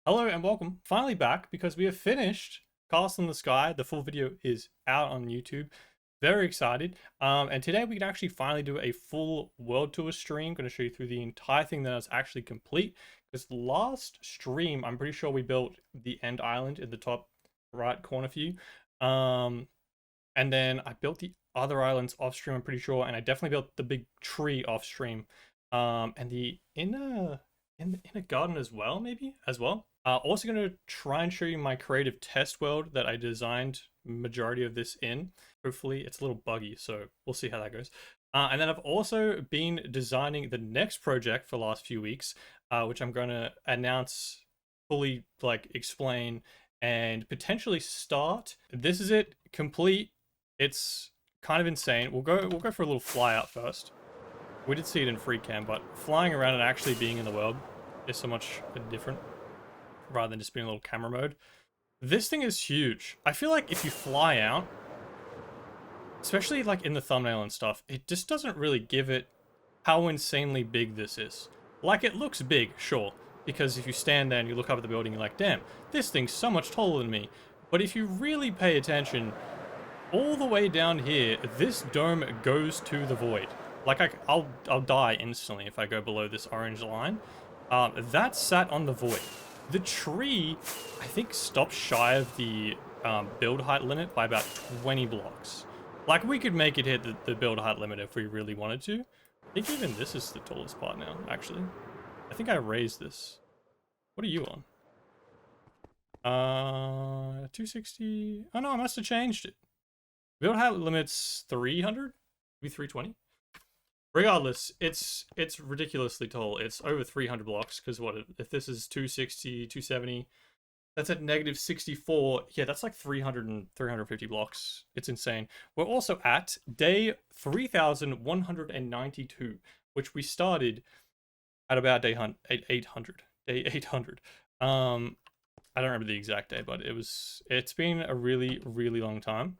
Hello and welcome. Finally back because we have finished Castle in the Sky. The full video is out on YouTube. Very excited. And today we can actually finally do a full world tour stream. I'm going to show you through the entire thing that is actually complete. Because last stream, I'm pretty sure we built the end island in the top right corner for you. And then I built the other islands off stream, I'm pretty sure. And I definitely built the big tree off stream. And the inner garden as well, maybe as well. Also going to try and show you my creative test world that I designed majority of this in. Hopefully it's a little buggy, so we'll see how that goes. And then I've also been designing the next project for the last few weeks, which I'm going to announce, fully like explain, and potentially start. This is it, complete. It's kind of insane. We'll go for a little fly out first. We did see it in free cam, but flying around and actually being in the world is so much different rather than just being a little camera mode. This thing is huge. I feel like if you fly out, especially like in the thumbnail and stuff, it just doesn't really give it how insanely big this is. Like, it looks big, sure, because if you stand there and you look up at the building, you're like, damn, this thing's so much taller than me. But if you really pay attention, all the way down here, this dome goes to the void. Like, I'll die instantly if I go below this orange line. That sat on the void. The tree, I think, stopped shy of the build height limit by about 20 blocks. Like, we could make it hit the build height limit if we really wanted to. I think even this is the tallest part now, actually. I think I raised this. What are you on? 260. Oh no, I must have changed it. Build height limit's 300? Maybe 320? Regardless, it's ridiculously tall. It's over 300 blocks, because what, if this is 260, 270, that's at negative 64. Yeah, that's like 300 and 350 blocks. It's insane. We're also at day 3,192, which we started at about day 800. Day 800. I don't remember the exact day, but it's been a really, really long time.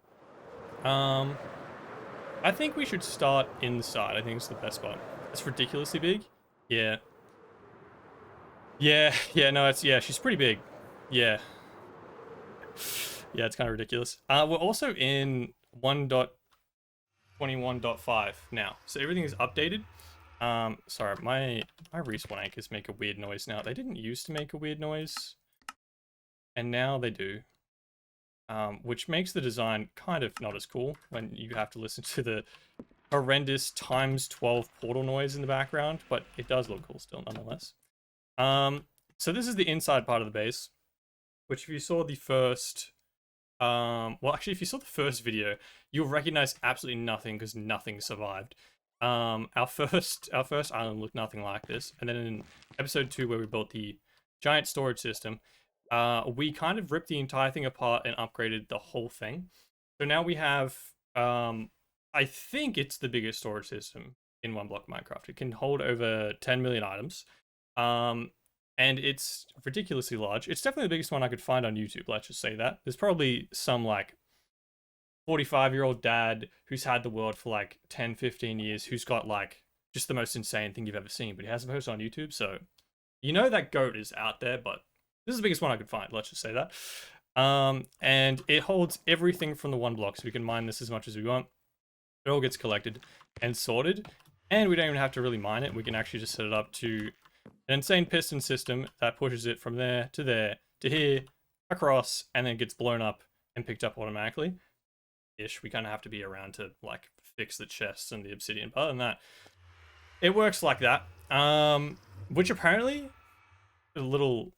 I think we should start inside. I think it's the best spot. It's ridiculously big. Yeah. Yeah, no, she's pretty big. Yeah. Yeah, it's kind of ridiculous. We're also in 1.21.5 now. So everything is updated. Sorry, my respawn anchors make a weird noise now. They didn't used to make a weird noise, and now they do. Which makes the design kind of not as cool when you have to listen to the horrendous times 12 portal noise in the background, but it does look cool still nonetheless. So this is the inside part of the base, which if you saw the first, well, actually, if you saw the first video, you'll recognize absolutely nothing because nothing survived. Our first island looked nothing like this, and then in episode 2, where we built the giant storage system, we kind of ripped the entire thing apart and upgraded the whole thing. So now we have, I think it's the biggest storage system in One Block Minecraft. It can hold over 10 million items. And it's ridiculously large. It's definitely the biggest one I could find on YouTube, let's just say that. There's probably some like 45-year-old dad who's had the world for like 10, 15 years, who's got like just the most insane thing you've ever seen, but he hasn't posted on YouTube. So you know that goat is out there, but this is the biggest one I could find, let's just say that. And it holds everything from the One Block, so we can mine this as much as we want. It all gets collected and sorted, and we don't even have to really mine it. We can actually just set it up to an insane piston system that pushes it from there, to here, across, and then gets blown up and picked up automatically. Ish, we kind of have to be around to like fix the chests and the obsidian, but other than that, it works like that. Which apparently, a little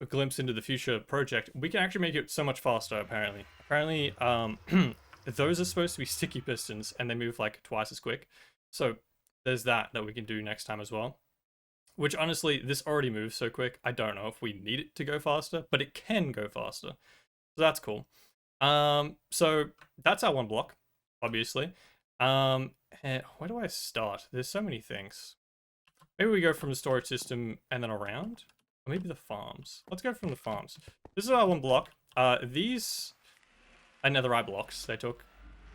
glimpse into the future project, we can actually make it so much faster. Apparently those are supposed to be sticky pistons and they move like twice as quick, so there's that we can do next time as well, which honestly, this already moves so quick, I don't know if we need it to go faster, but it can go faster, so that's cool. So that's our One Block, obviously. And where do I start? There's so many things. Maybe we go from the storage system and then around. Or maybe the farms. Let's go from the farms. This is our One Block. These are netherite blocks. They took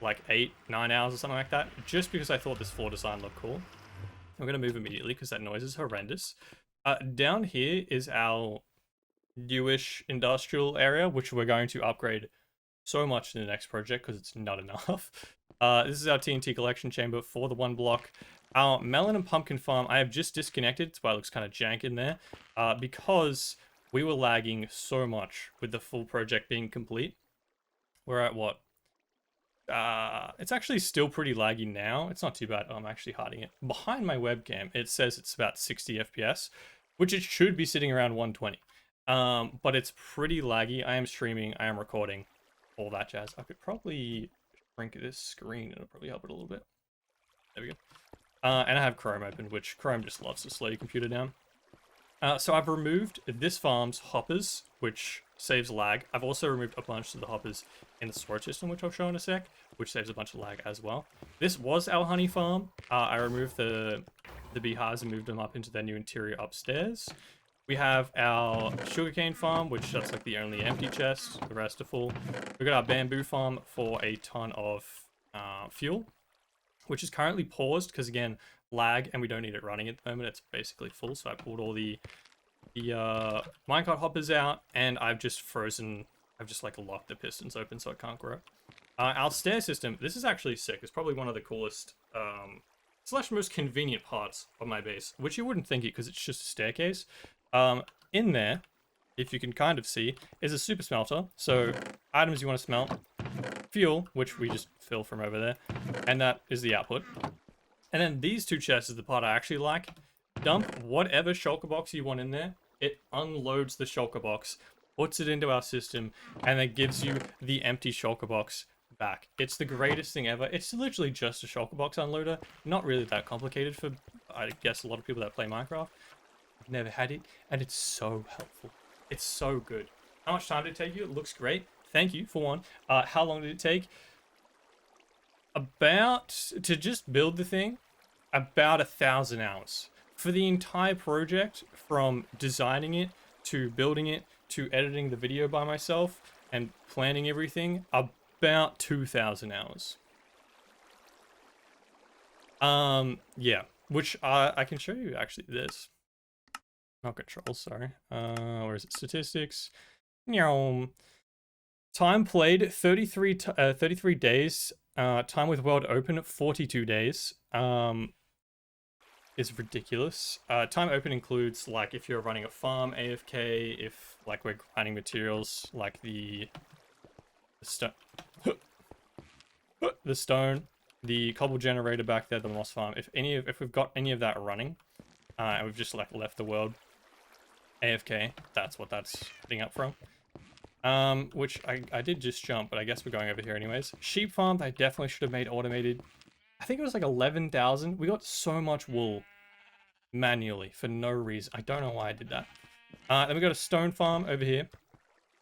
like 8-9 hours or something like that, just because I thought this floor design looked cool. I'm going to move immediately because that noise is horrendous. Down here is our newish industrial area, which we're going to upgrade so much in the next project because it's not enough. This is our TNT collection chamber for the one block. Our melon and pumpkin farm, I have just disconnected. That's why it looks kind of jank in there. Because we were lagging so much with the full project being complete. We're at what? It's actually still pretty laggy now. It's not too bad. Oh, I'm actually hiding it. Behind my webcam, it says it's about 60 FPS, which it should be sitting around 120. But it's pretty laggy. I am streaming, I am recording, all that jazz. I could probably shrink this screen. It'll probably help it a little bit. There we go. And I have Chrome open, which Chrome just loves to slow your computer down. So I've removed this farm's hoppers, which saves lag. I've also removed a bunch of the hoppers in the storage system, which I'll show in a sec, which saves a bunch of lag as well. This was our honey farm. I removed the beehives and moved them up into their new interior upstairs. We have our sugarcane farm, which that's like the only empty chest. The rest are full. We've got our bamboo farm for a ton of fuel, which is currently paused because, again, lag, and we don't need it running at the moment. It's basically full, so I pulled all the minecart hoppers out, and I've just frozen. I've just like locked the pistons open so it can't grow. Our stair system, this is actually sick. It's probably one of the coolest slash most convenient parts of my base, which you wouldn't think it because it's just a staircase. In there, if you can kind of see, is a super smelter. So items you want to smelt, fuel, which we just fill from over there, and that is the output. And then these two chests is the part I actually like. Dump whatever shulker box you want in there. It unloads the shulker box, puts it into our system, and then gives you the empty shulker box back. It's the greatest thing ever. It's literally just a shulker box unloader. Not really that complicated for, I guess, a lot of people that play Minecraft. I've never had it, and it's so helpful. It's so good. How much time did it take you? It looks great. Thank you, for one. How long did it take? To just build the thing, about 1,000 hours. For the entire project, from designing it, to building it, to editing the video by myself, and planning everything, about 2,000 hours. Yeah, which I can show you actually this. Not controls, sorry. Where is it? Statistics. Time played 33 days. Time with world open 42 days. Is ridiculous. Time open includes like if you're running a farm AFK, if like we're grinding materials like the stone, the cobble generator back there, the moss farm. If we've got any of that running, and we've just like left the world AFK, that's what that's putting up from. Which I did just jump, but I guess we're going over here anyways. Sheep farm, I definitely should have made automated. I think it was like 11,000. We got so much wool manually for no reason. I don't know why I did that. Then we got a stone farm over here.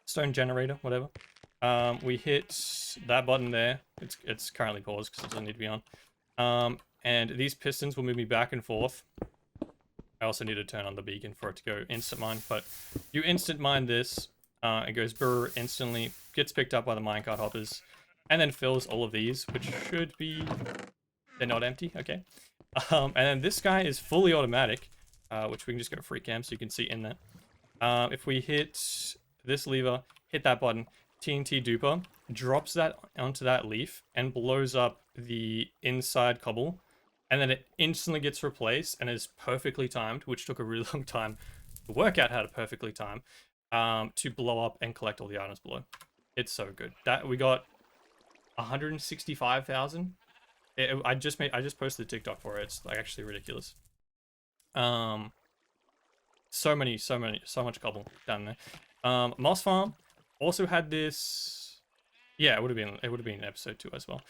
Stone generator, whatever. We hit that button there. It's currently paused because it doesn't need to be on. And these pistons will move me back and forth. I also need to turn on the beacon for it to go instant mine, but you instant mine this. It goes brr instantly, gets picked up by the minecart hoppers, and then fills all of these, which should be... They're not empty, okay. And then this guy is fully automatic, which we can just go free cam so you can see in there. If we hit this lever, hit that button, TNT duper, drops that onto that leaf and blows up the inside cobble, and then it instantly gets replaced and is perfectly timed, which took a really long time to work out how to perfectly time, to blow up and collect all the items below. It's so good. That we got 165,000. I just posted a TikTok for it. It's like actually ridiculous. So much cobble down there. Moss farm also had this. Yeah, it would have been episode 2 as well.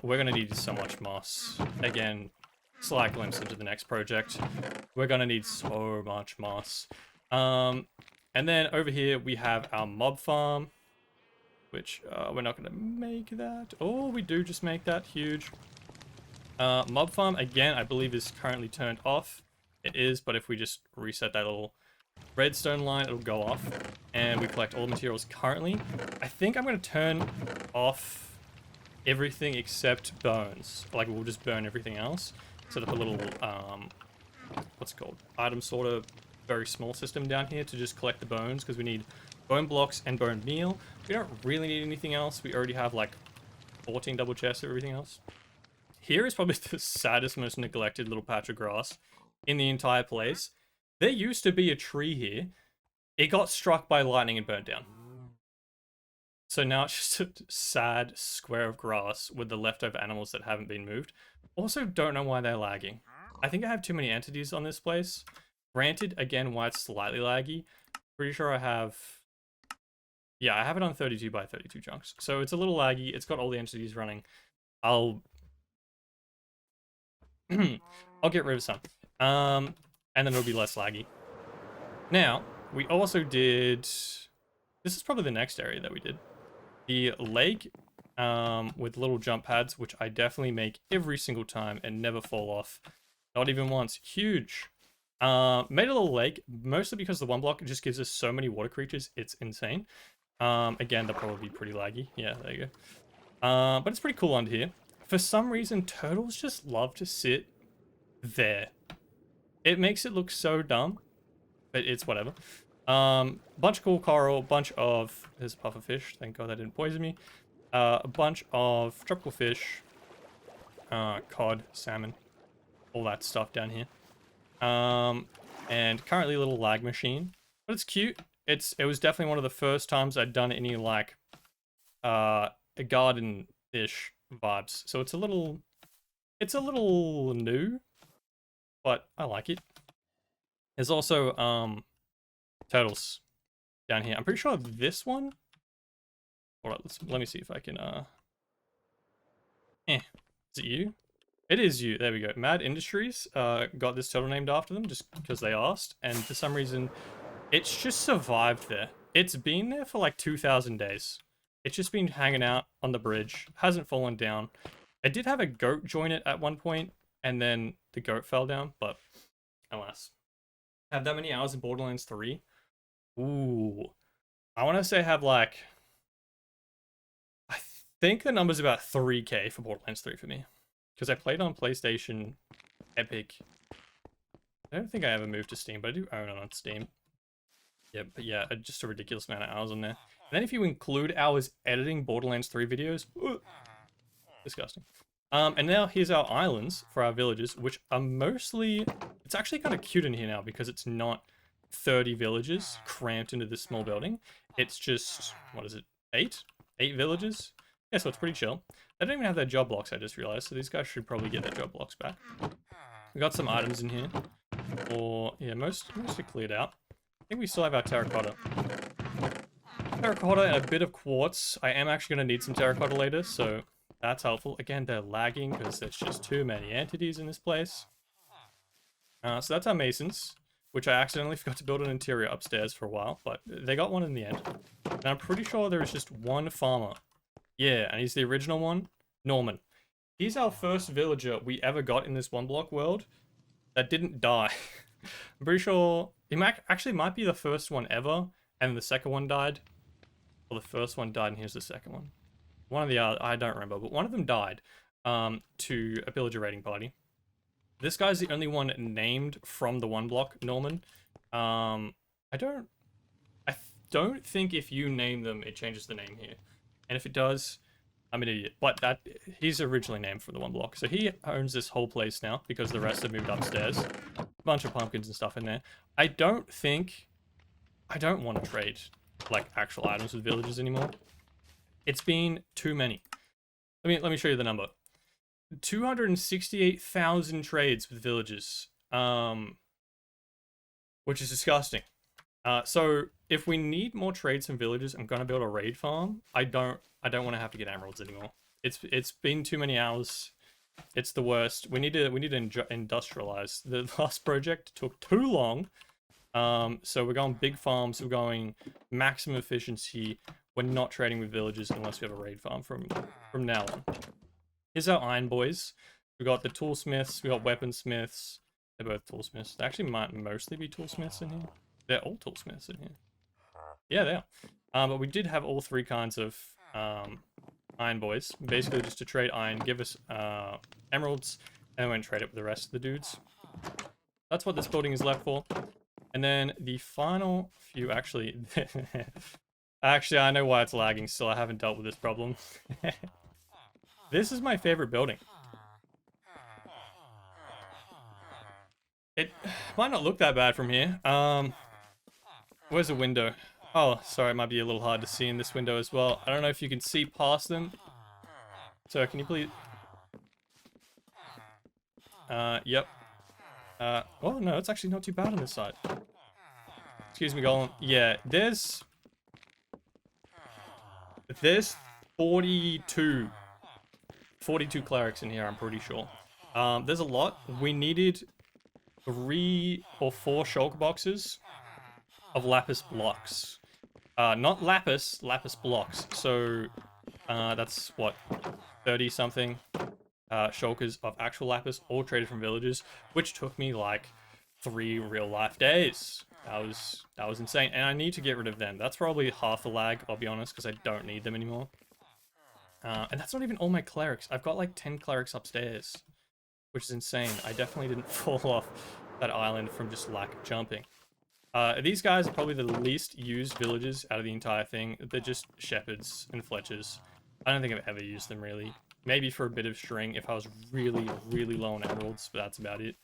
We're gonna need so much moss. Again, slight glimpse into the next project. We're gonna need so much moss. And then over here we have our mob farm, which we're not gonna make that. Oh, we do just make that. Huge. Mob farm again, I believe is currently turned off. It is, but if we just reset that little redstone line, it'll go off, and we collect all the materials currently. I think I'm gonna turn off everything except bones. Like we'll just burn everything else. Set up a little what's it called? Item sorter very small system down here to just collect the bones, because we need bone blocks and bone meal. We don't really need anything else. We already have like 14 double chests or everything else. Here is probably the saddest, most neglected little patch of grass in the entire place. There used to be a tree here. It got struck by lightning and burnt down. So now it's just a sad square of grass with the leftover animals that haven't been moved. Also, don't know why they're lagging. I think I have too many entities on this place. Granted, again, why it's slightly laggy. Pretty sure I have... Yeah, I have it on 32 by 32 chunks. So it's a little laggy. It's got all the entities running. I'll get rid of some. And then it'll be less laggy. Now, we also did... This is probably the next area that we did. The lake with little jump pads, which I definitely make every single time and never fall off. Not even once. Huge. Made a little lake, mostly because the one block just gives us so many water creatures. It's insane. Again, they'll probably be pretty laggy. Yeah, there you go. But it's pretty cool under here. For some reason, turtles just love to sit there. It makes it look so dumb, but it's whatever. Bunch of cool coral, bunch of... There's a puffer fish. Thank God that didn't poison me. A bunch of tropical fish. Cod, salmon. All that stuff down here. And currently a little lag machine. But it's cute. It was definitely one of the first times I'd done any, like, a garden-ish vibes. So it's a little new, but I like it. There's also, turtles down here. I'm pretty sure this one... Alright, let me see if I can, is it you? It is you. There we go. Mad Industries got this turtle named after them just because they asked, and for some reason, it's just survived there. It's been there for like 2,000 days. It's just been hanging out on the bridge. Hasn't fallen down. I did have a goat join it at one point, and then the goat fell down, but alas. Have that many hours in Borderlands 3? Ooh. I want to say I have like... I think the number's about 3K for Borderlands 3 for me. Because I played on PlayStation, Epic. I don't think I ever moved to Steam, but I do own it on Steam. Yeah, but yeah, just a ridiculous amount of hours on there. And then if you include hours editing Borderlands 3 videos, disgusting. And now here's our islands for our villages, which are mostly... It's actually kind of cute in here now because it's not 30 villages cramped into this small building. It's just, what is it, 8? 8 villages? Yeah, so it's pretty chill. They don't even have their job blocks, I just realized, so these guys should probably get their job blocks back. We got some items in here. Or, yeah, mostly cleared out. I think we still have our terracotta. Terracotta and a bit of quartz. I am actually going to need some terracotta later, so that's helpful. Again, they're lagging because there's just too many entities in this place. So that's our masons, which I accidentally forgot to build an interior upstairs for a while, but they got one in the end. And I'm pretty sure there is just one farmer. Yeah, and he's the original one, Norman. He's our first villager we ever got in this one block world that didn't die. I'm pretty sure he actually might be the first one ever, and the second one died. Or the first one died, and here's the second one. One of the other, I don't remember, but one of them died to a villager raiding party. This guy's the only one named from the one block, Norman. I don't think if you name them, it changes the name here. And if it does, I'm an idiot. But he's originally named from the one block. So he owns this whole place now because the rest have moved upstairs. A bunch of pumpkins and stuff in there. I don't want to trade like actual items with villagers anymore. It's been too many. Let me show you the number. 268,000 trades with villagers. Which is disgusting. So if we need more trades from villagers, I'm gonna build a raid farm. I don't want to have to get emeralds anymore. It's been too many hours. It's the worst. We need to industrialize. The last project took too long. So we're going big farms. We're going maximum efficiency. We're not trading with villagers unless we have a raid farm from now on. Here's our iron boys. We got the toolsmiths. We got weaponsmiths. They're both toolsmiths. They actually might mostly be toolsmiths in here. They're all toolsmiths in here. Yeah, they are. But we did have all three kinds of iron boys. Basically just to trade iron, give us emeralds, and then we trade it with the rest of the dudes. That's what this building is left for. And then the final few, actually, actually, I know why it's lagging still. I haven't dealt with this problem. This is my favorite building. It might not look that bad from here. Where's the window? Oh, sorry, it might be a little hard to see in this window as well. I don't know if you can see past them. So can you please... Yep. Oh no, it's actually not too bad on this side. Excuse me, Golem. Yeah, there's 42 clerics in here, I'm pretty sure. There's a lot. We needed 3 or 4 shulker boxes of lapis blocks. Not lapis blocks. So, that's what, 30 something shulkers of actual lapis, all traded from villagers, which took me like 3 real life days. That was insane, and I need to get rid of them. That's probably half the lag, I'll be honest, because I don't need them anymore. And that's not even all my clerics. I've got like 10 clerics upstairs, which is insane. I definitely didn't fall off that island from just lack of jumping. These guys are probably the least used villagers out of the entire thing. They're just shepherds and fletchers. I don't think I've ever used them really. Maybe for a bit of string if I was really, really low on emeralds, but that's about it.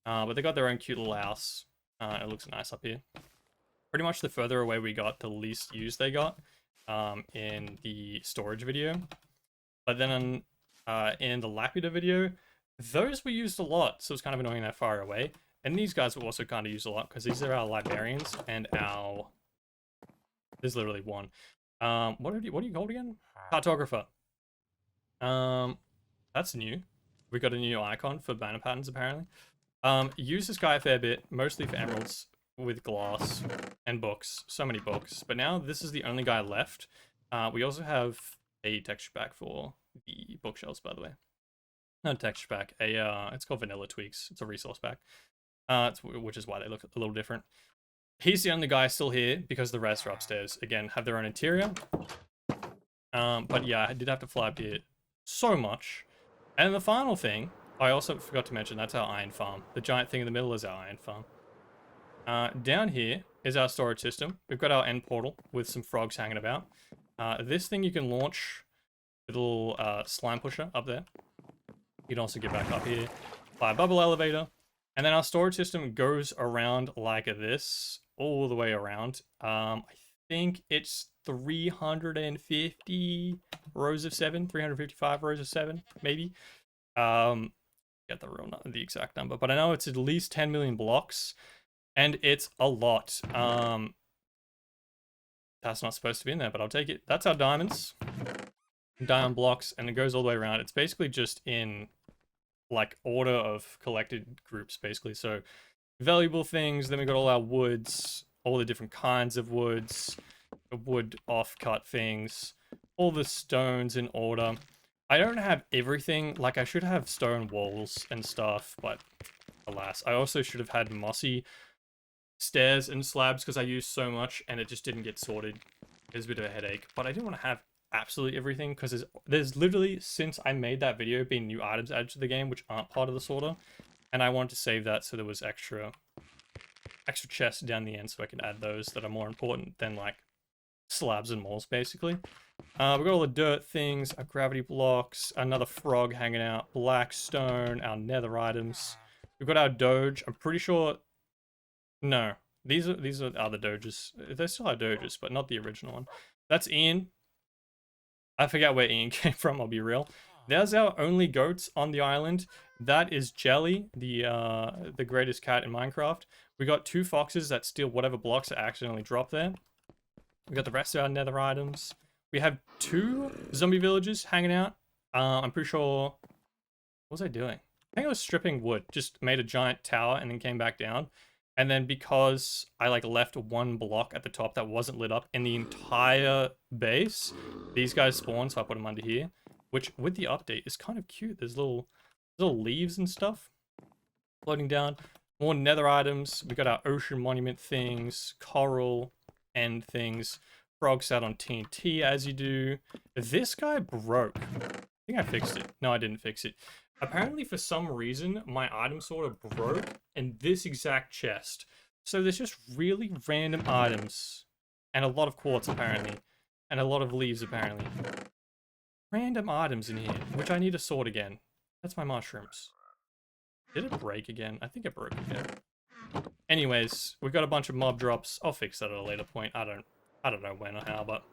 But they got their own cute little house. It looks nice up here. Pretty much the further away we got, the least use they got in the storage video. But then in the Lapida video, those were used a lot, so it's kind of annoying that far away. And these guys were also kind of used a lot, because these are our librarians and our... There's literally one. What are you called again? Cartographer. That's new. We got a new icon for banner patterns, apparently. Use this guy a fair bit, mostly for emeralds with glass and books. So many books. But now this is the only guy left. We also have a texture pack for the bookshelves, by the way. Not a texture pack. It's called Vanilla Tweaks. It's a resource pack. Which is why they look a little different. He's the only guy still here because the rest are upstairs. Again, have their own interior. But yeah, I did have to fly up here so much. And the final thing, I also forgot to mention, that's our iron farm. The giant thing in the middle is our iron farm. Down here is our storage system. We've got our end portal with some frogs hanging about. This thing you can launch with a little slime pusher up there. You can also get back up here by a bubble elevator. And then our storage system goes around like this, all the way around. I think it's 350 rows of 7, 355 rows of 7, maybe. Get the exact number, but I know it's at least 10 million blocks, and it's a lot. That's not supposed to be in there, but I'll take it. That's our diamonds, diamond blocks, and it goes all the way around. It's basically just in like order of collected groups, basically. So valuable things, then we got all our woods, all the different kinds of woods, the wood offcut things, all the stones in order. I don't have everything. Like, I should have stone walls and stuff, but alas. I also should have had mossy stairs and slabs because I used so much and it just didn't get sorted. It was a bit of a headache, but I didn't want to have absolutely everything because there's literally, since I made that video, been new items added to the game which aren't part of the sorter, and I wanted to save that so there was extra chests down the end so I can add those that are more important than like slabs and walls, basically. We've got all the dirt things, our gravity blocks, another frog hanging out, black stone, our nether items. We've got our doge. I'm pretty sure... No, these are other doges. They're still our doges, but not the original one. That's Ian. I forget where Ian came from, I'll be real. There's our only goats on the island. That is Jelly, the greatest cat in Minecraft. We got 2 foxes that steal whatever blocks are accidentally dropped there. We got the rest of our nether items. We have 2 zombie villagers hanging out. I'm pretty sure... What was I doing? I think I was stripping wood. Just made a giant tower and then came back down. And then because I like left 1 block at the top that wasn't lit up in the entire base, these guys spawned, so I put them under here. Which, with the update, is kind of cute. There's little leaves and stuff floating down. More nether items. We got our ocean monument things, coral end things. Frog sat on TNT as you do. This guy broke. I think I fixed it. No, I didn't fix it. Apparently, for some reason, my item sorter broke in this exact chest. So there's just really random items. And a lot of quartz, apparently. And a lot of leaves, apparently. Random items in here, which I need to sort again. That's my mushrooms. Did it break again? I think it broke again. Anyways, we've got a bunch of mob drops. I'll fix that at a later point. I don't know when or how, but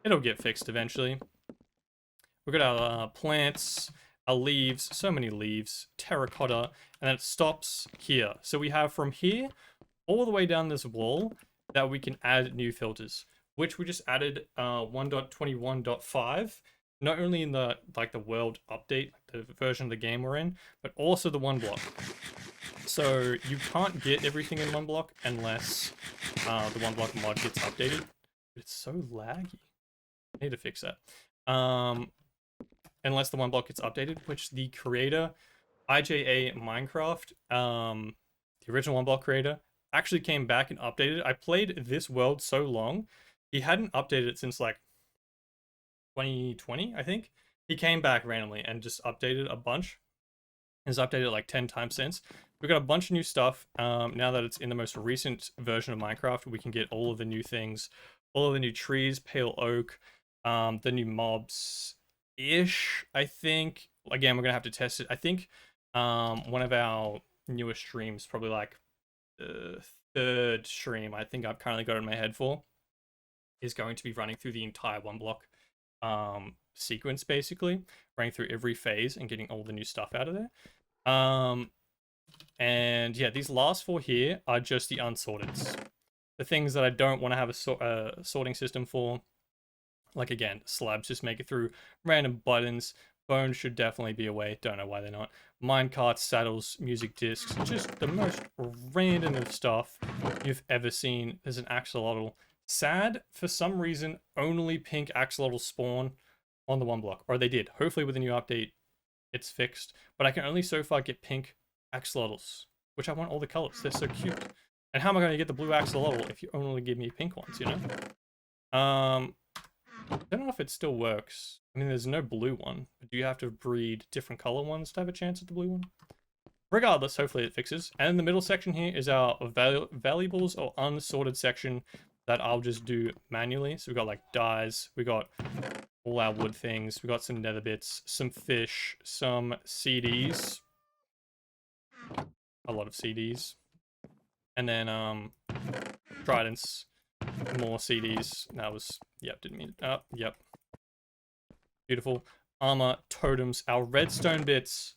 it'll get fixed eventually. We've got our plants, our leaves, so many leaves, terracotta, and then it stops here. So we have from here all the way down this wall that we can add new filters, which we just added 1.21.5. Not only in the world update, the version of the game we're in, but also the One Block. So you can't get everything in One Block unless the One Block mod gets updated. But it's so laggy. I need to fix that. Unless the One Block gets updated, which the creator, IJAMinecraft, the original One Block creator, actually came back and updated. I played this world so long, he hadn't updated it since like 2020, I think. He came back randomly and just updated a bunch. Has updated like 10 times since. We've got a bunch of new stuff. Now that it's in the most recent version of Minecraft, we can get all of the new things, all of the new trees, pale oak, the new mobs-ish, I think. Again, we're gonna have to test it. I think one of our newest streams, probably like the third stream, I think I've currently got it in my head for, is going to be running through the entire One Block sequence, basically running through every phase and getting all the new stuff out of there. And yeah, these last four here are just the unsorteds, the things that I don't want to have a sorting system for. Like, again, slabs just make it through, random buttons, bones should definitely be away, don't know why they're not, minecarts, saddles, music discs, just the most random of stuff you've ever seen. There's an axolotl. Sad, for some reason, only pink axolotl spawn on the One Block, or they did. Hopefully with the new update, it's fixed. But I can only so far get pink axolotls, which I want all the colors. They're so cute. And how am I going to get the blue axolotl if you only give me pink ones, you know? I don't know if it still works. I mean, there's no blue one, but do you have to breed different color ones to have a chance at the blue one? Regardless, hopefully it fixes. And in the middle section here is our valuables or unsorted section that I'll just do manually. So we got like dyes, we got all our wood things, we got some nether bits, some fish, some CDs, a lot of CDs, and then tridents, more CDs. That was, yep, didn't mean it. Yep, beautiful. Armor, totems, our redstone bits.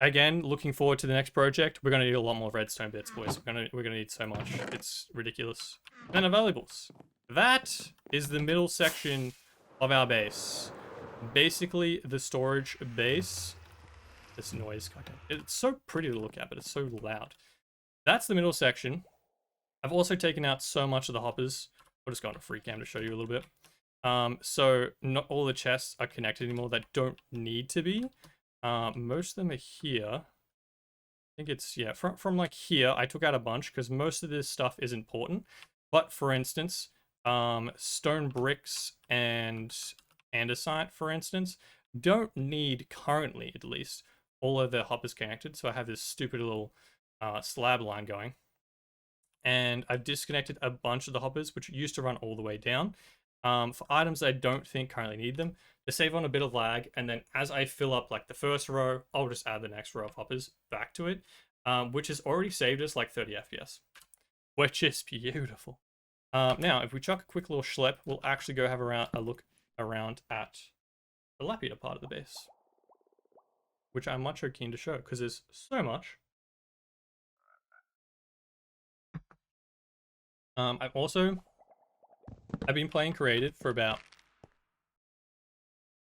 Again, looking forward to the next project. We're gonna need a lot more redstone bits, boys. We're gonna need so much. It's ridiculous. And valuables. That is the middle section of our base. Basically, the storage base. This noise, goddamn. It's so pretty to look at, but it's so loud. That's the middle section. I've also taken out so much of the hoppers. I'll just go on a free cam to show you a little bit. So not all the chests are connected anymore that don't need to be. Most of them are here. I think it's, yeah, from like here, I took out a bunch because most of this stuff is important. But for instance, stone bricks and andesite, for instance, don't need, currently at least, all of the hoppers connected. So I have this stupid little slab line going. And I've disconnected a bunch of the hoppers, which used to run all the way down. For items that I don't think currently need them, to save on a bit of lag, and then as I fill up like the first row, I'll just add the next row of hoppers back to it, which has already saved us like 30 FPS, which is beautiful. Now, if we chuck a quick little schlep, we'll actually go have a look around at the lapida part of the base, which I'm much so keen to show because there's so much. I've been playing creative for about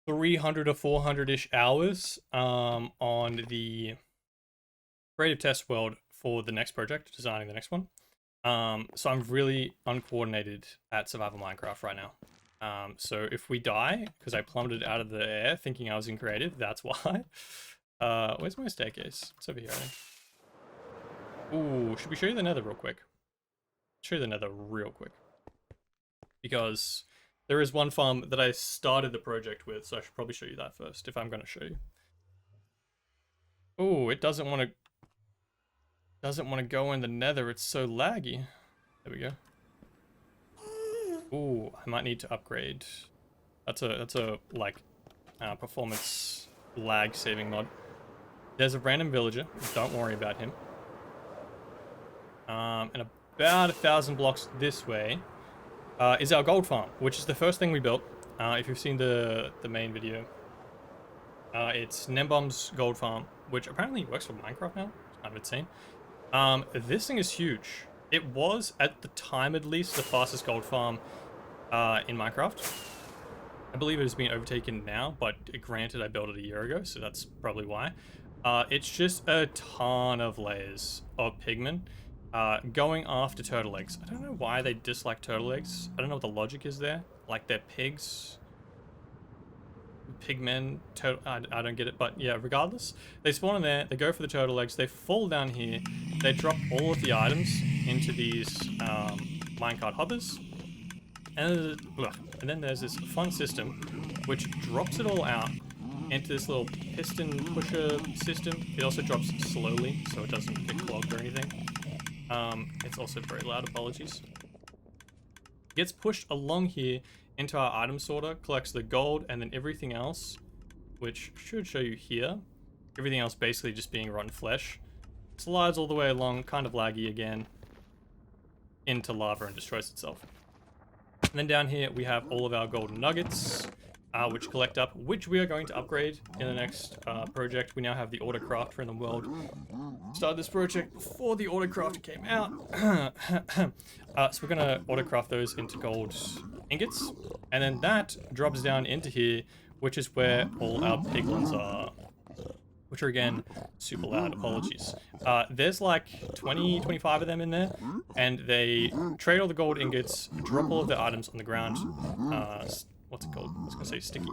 300 or 400-ish hours on the creative test world for the next project, designing the next one. So I'm really uncoordinated at survival Minecraft right now. So if we die, because I plummeted out of the air thinking I was in creative, that's why. Where's my staircase? It's over here, I think. Ooh, should we show you the nether real quick? Show you the nether real quick. Because there is one farm that I started the project with, so I should probably show you that first, if I'm going to show you. Oh, it doesn't want to... doesn't want to go in the nether. It's so laggy. There we go. Ooh, I might need to upgrade. That's a like performance lag saving mod. There's a random villager. Don't worry about him. And about 1,000 blocks this way is our gold farm, which is the first thing we built. If you've seen the main video, it's Nembom's gold farm, which apparently works for Minecraft now. It's kind of insane. This thing is huge. It was, at the time at least, the fastest gold farm in Minecraft. I believe it has been overtaken now, but granted, I built it a year ago, so that's probably why. It's just a ton of layers of pigmen going after turtle eggs. I don't know why they dislike turtle eggs. I don't know what the logic is there. Like, they're pigs. Pigmen, I don't get it, but yeah, regardless. They spawn in there, they go for the turtle eggs, they fall down here, they drop all of the items into these minecart hoppers. And then there's this fun system which drops it all out into this little piston pusher system. It also drops slowly, so it doesn't get clogged or anything. It's also very loud, apologies. It gets pushed along here into our item sorter, collects the gold, and then everything else, which should show you here. Everything else basically just being rotten flesh. Slides all the way along, kind of laggy again, into lava and destroys itself. And then down here we have all of our golden nuggets, which collect up, which we are going to upgrade in the next project. We now have the autocrafter in the world. Started this project before the autocrafter came out. So we're going to autocraft those into gold ingots. And then that drops down into here, which is where all our piglins are. Which are, again, super loud, apologies. There's like 20, 25 of them in there, and they trade all the gold ingots, drop all of the items on the ground. What's it called? I was gonna say sticky.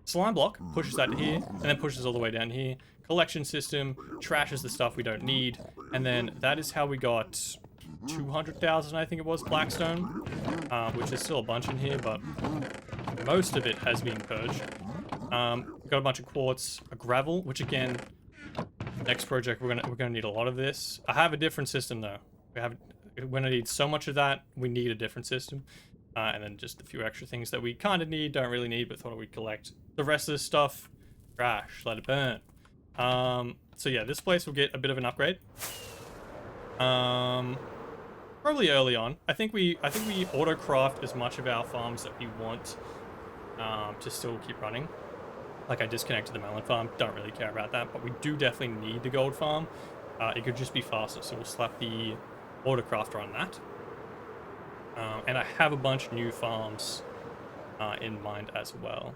Slime block pushes that here, and then pushes all the way down here. Collection system trashes the stuff we don't need, and then that is how we got 200,000, I think it was, blackstone, which is still a bunch in here, but most of it has been purged. We've got a bunch of quartz, a gravel, which again, next project we're gonna need a lot of this. I have a different system though. We're gonna need so much of that. We need a different system, and then just a few extra things that we kind of need, don't really need, but thought we'd collect. The rest of this stuff, trash, let it burn. So yeah, this place will get a bit of an upgrade. Probably early on. I think we autocraft as much of our farms that we want to still keep running. Like, I disconnected the melon farm, don't really care about that, but we do definitely need the gold farm. It could just be faster, so we'll slap the autocrafter on that. And I have a bunch of new farms in mind as well,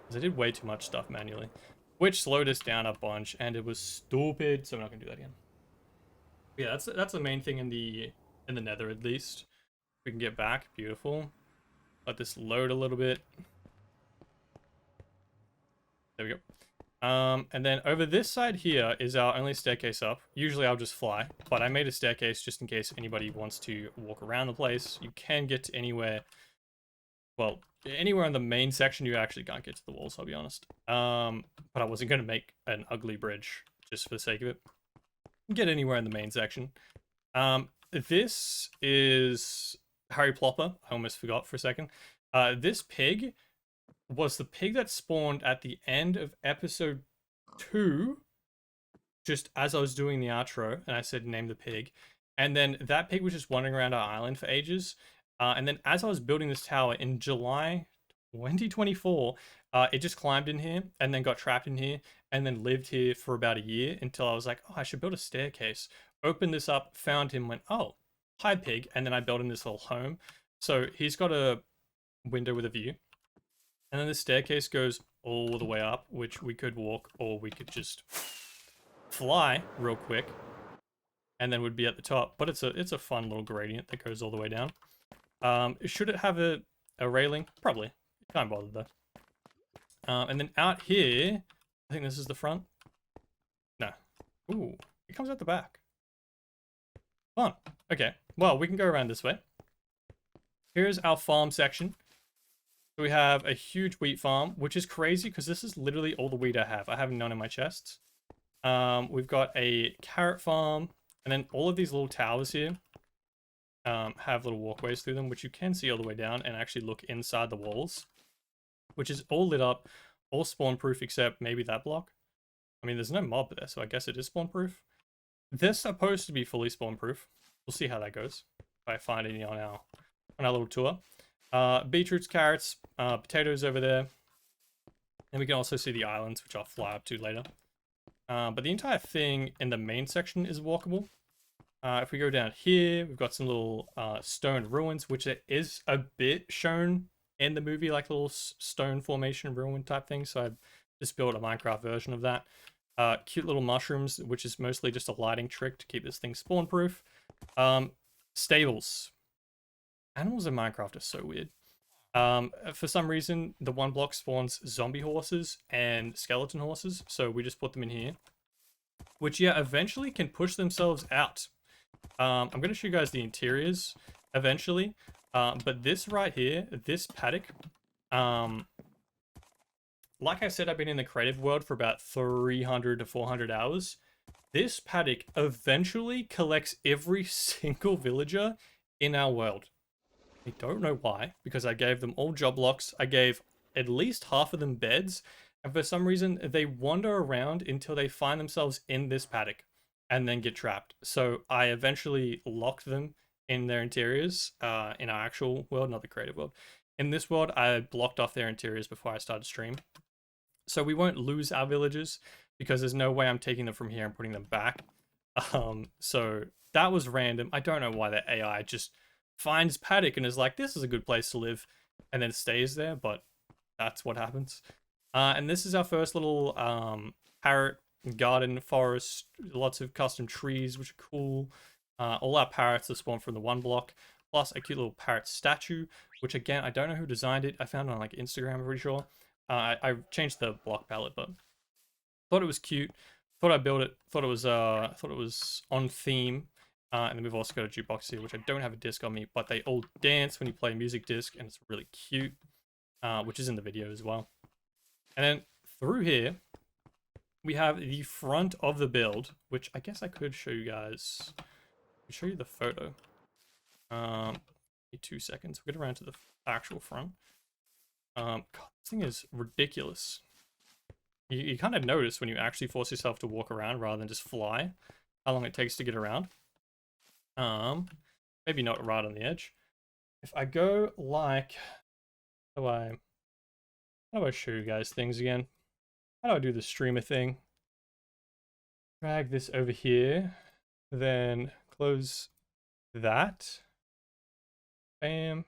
because I did way too much stuff manually, which slowed us down a bunch, and it was stupid, so I'm not gonna do that again. Yeah, that's the main thing in the nether, at least. We can get back, beautiful. Let this load a little bit. There we go. And then over this side here is our only staircase up. Usually I'll just fly, but I made a staircase just in case anybody wants to walk around the place. You can get to anywhere. Well, anywhere in the main section, you actually can't get to the walls, I'll be honest. But I wasn't going to make an ugly bridge just for the sake of it. Get anywhere in the main section. This is Harry Plopper. I almost forgot for a second. This pig was the pig that spawned at the end of episode 2, just as I was doing the outro, and I said name the pig. And then that pig was just wandering around our island for ages. And then as I was building this tower in July 2024, it just climbed in here and then got trapped in here and then lived here for about a year until I was like, oh, I should build a staircase. Opened this up, found him, went, oh, hi pig. And then I built him this little home. So he's got a window with a view. And then the staircase goes all the way up, which we could walk, or we could just fly real quick, and then we'd be at the top. But it's a fun little gradient that goes all the way down. Should it have a railing? Probably. Can't bother though. And then out here, I think this is the front. No. Ooh, it comes out the back. Fun. Okay. Well, we can go around this way. Here's our farm section. So we have a huge wheat farm, which is crazy because this is literally all the wheat I have. I have none in my chests. We've got a carrot farm, And then all of these little towers here have little walkways through them, which you can see all the way down and actually look inside the walls, which is all lit up, all spawn proof except maybe that block. I mean, there's no mob there, so I guess it is spawn proof. They're supposed to be fully spawn proof. We'll see how that goes if I find any on our little tour. Beetroots, carrots, potatoes over there. And we can also see the islands, which I'll fly up to later. But the entire thing in the main section is walkable. If we go down here, we've got some little stone ruins, which it is a bit shown in the movie, like little stone formation ruin type thing. So I just built a Minecraft version of that. Cute little mushrooms, which is mostly just a lighting trick to keep this thing spawn proof. Stables. Animals in Minecraft are so weird. For some reason, the one block spawns zombie horses and skeleton horses, so we just put them in here, which, yeah, eventually can push themselves out. I'm going to show you guys the interiors eventually, but this right here, this paddock, like I said, I've been in the creative world for about 300 to 400 hours. This paddock eventually collects every single villager in our world. I don't know why, because I gave them all job locks. I gave at least half of them beds, and for some reason they wander around until they find themselves in this paddock and then get trapped. So I eventually locked them in their interiors in our actual world, not the creative world. In this world, I blocked off their interiors before I started stream. So we won't lose our villagers because there's no way I'm taking them from here and putting them back. So that was random. I don't know why the AI just finds paddock and is like, this is a good place to live, and then stays there, but that's what happens. And this is our first little parrot garden forest, lots of custom trees, which are cool. All our parrots are spawned from the one block, plus a cute little parrot statue, which again, I don't know who designed it. I found it on like Instagram, I'm pretty sure. I changed the block palette, but thought it was cute. Thought I built it. Thought it was on theme. And then we've also got a jukebox here, which I don't have a disc on me, but they all dance when you play a music disc, and it's really cute, which is in the video as well. And then through here, we have the front of the build, which I guess I could show you guys. I'll show you the photo. 2 seconds. We'll get around to the actual front. God, this thing is ridiculous. You kind of notice when you actually force yourself to walk around rather than just fly, how long it takes to get around. Maybe not right on the edge. If I go like, how do I show you guys things again? How do I do the streamer thing? Drag this over here, then close that. Bam.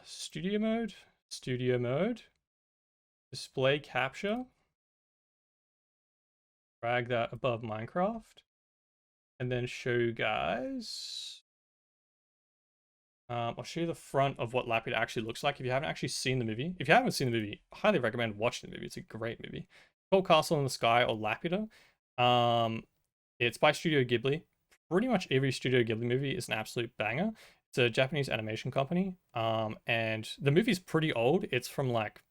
Studio mode, display capture. Drag that above Minecraft. And then show you guys. I'll show you the front of what Lapida actually looks like. If you haven't actually seen the movie, if you haven't seen the movie, I highly recommend watching the movie. It's a great movie. Called Castle in the Sky or Lapida. It's by Studio Ghibli. Pretty much every Studio Ghibli movie is an absolute banger. It's a Japanese animation company. And the movie's pretty old. It's from like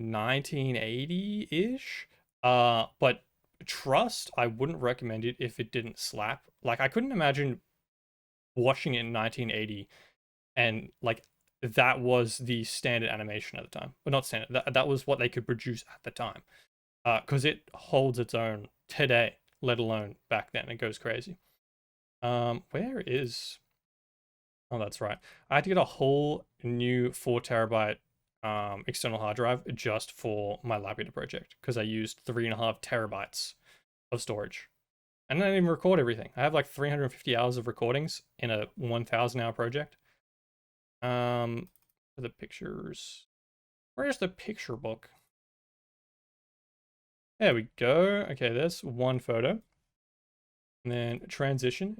1980-ish. But trust, I wouldn't recommend it if it didn't slap. Like, I couldn't imagine watching it in 1980 and like that was the standard animation at the time. Well, not standard, that was what they could produce at the time, because it holds its own today, let alone back then. It goes crazy. Where is, oh, that's right, I had to get a whole new 4 TB external hard drive just for my Lapida project because I used 3.5 TB of storage. And I didn't even record everything. I have like 350 hours of recordings in a 1,000-hour project. For the pictures, where's the picture book? There we go. Okay, there's one photo. And then transition.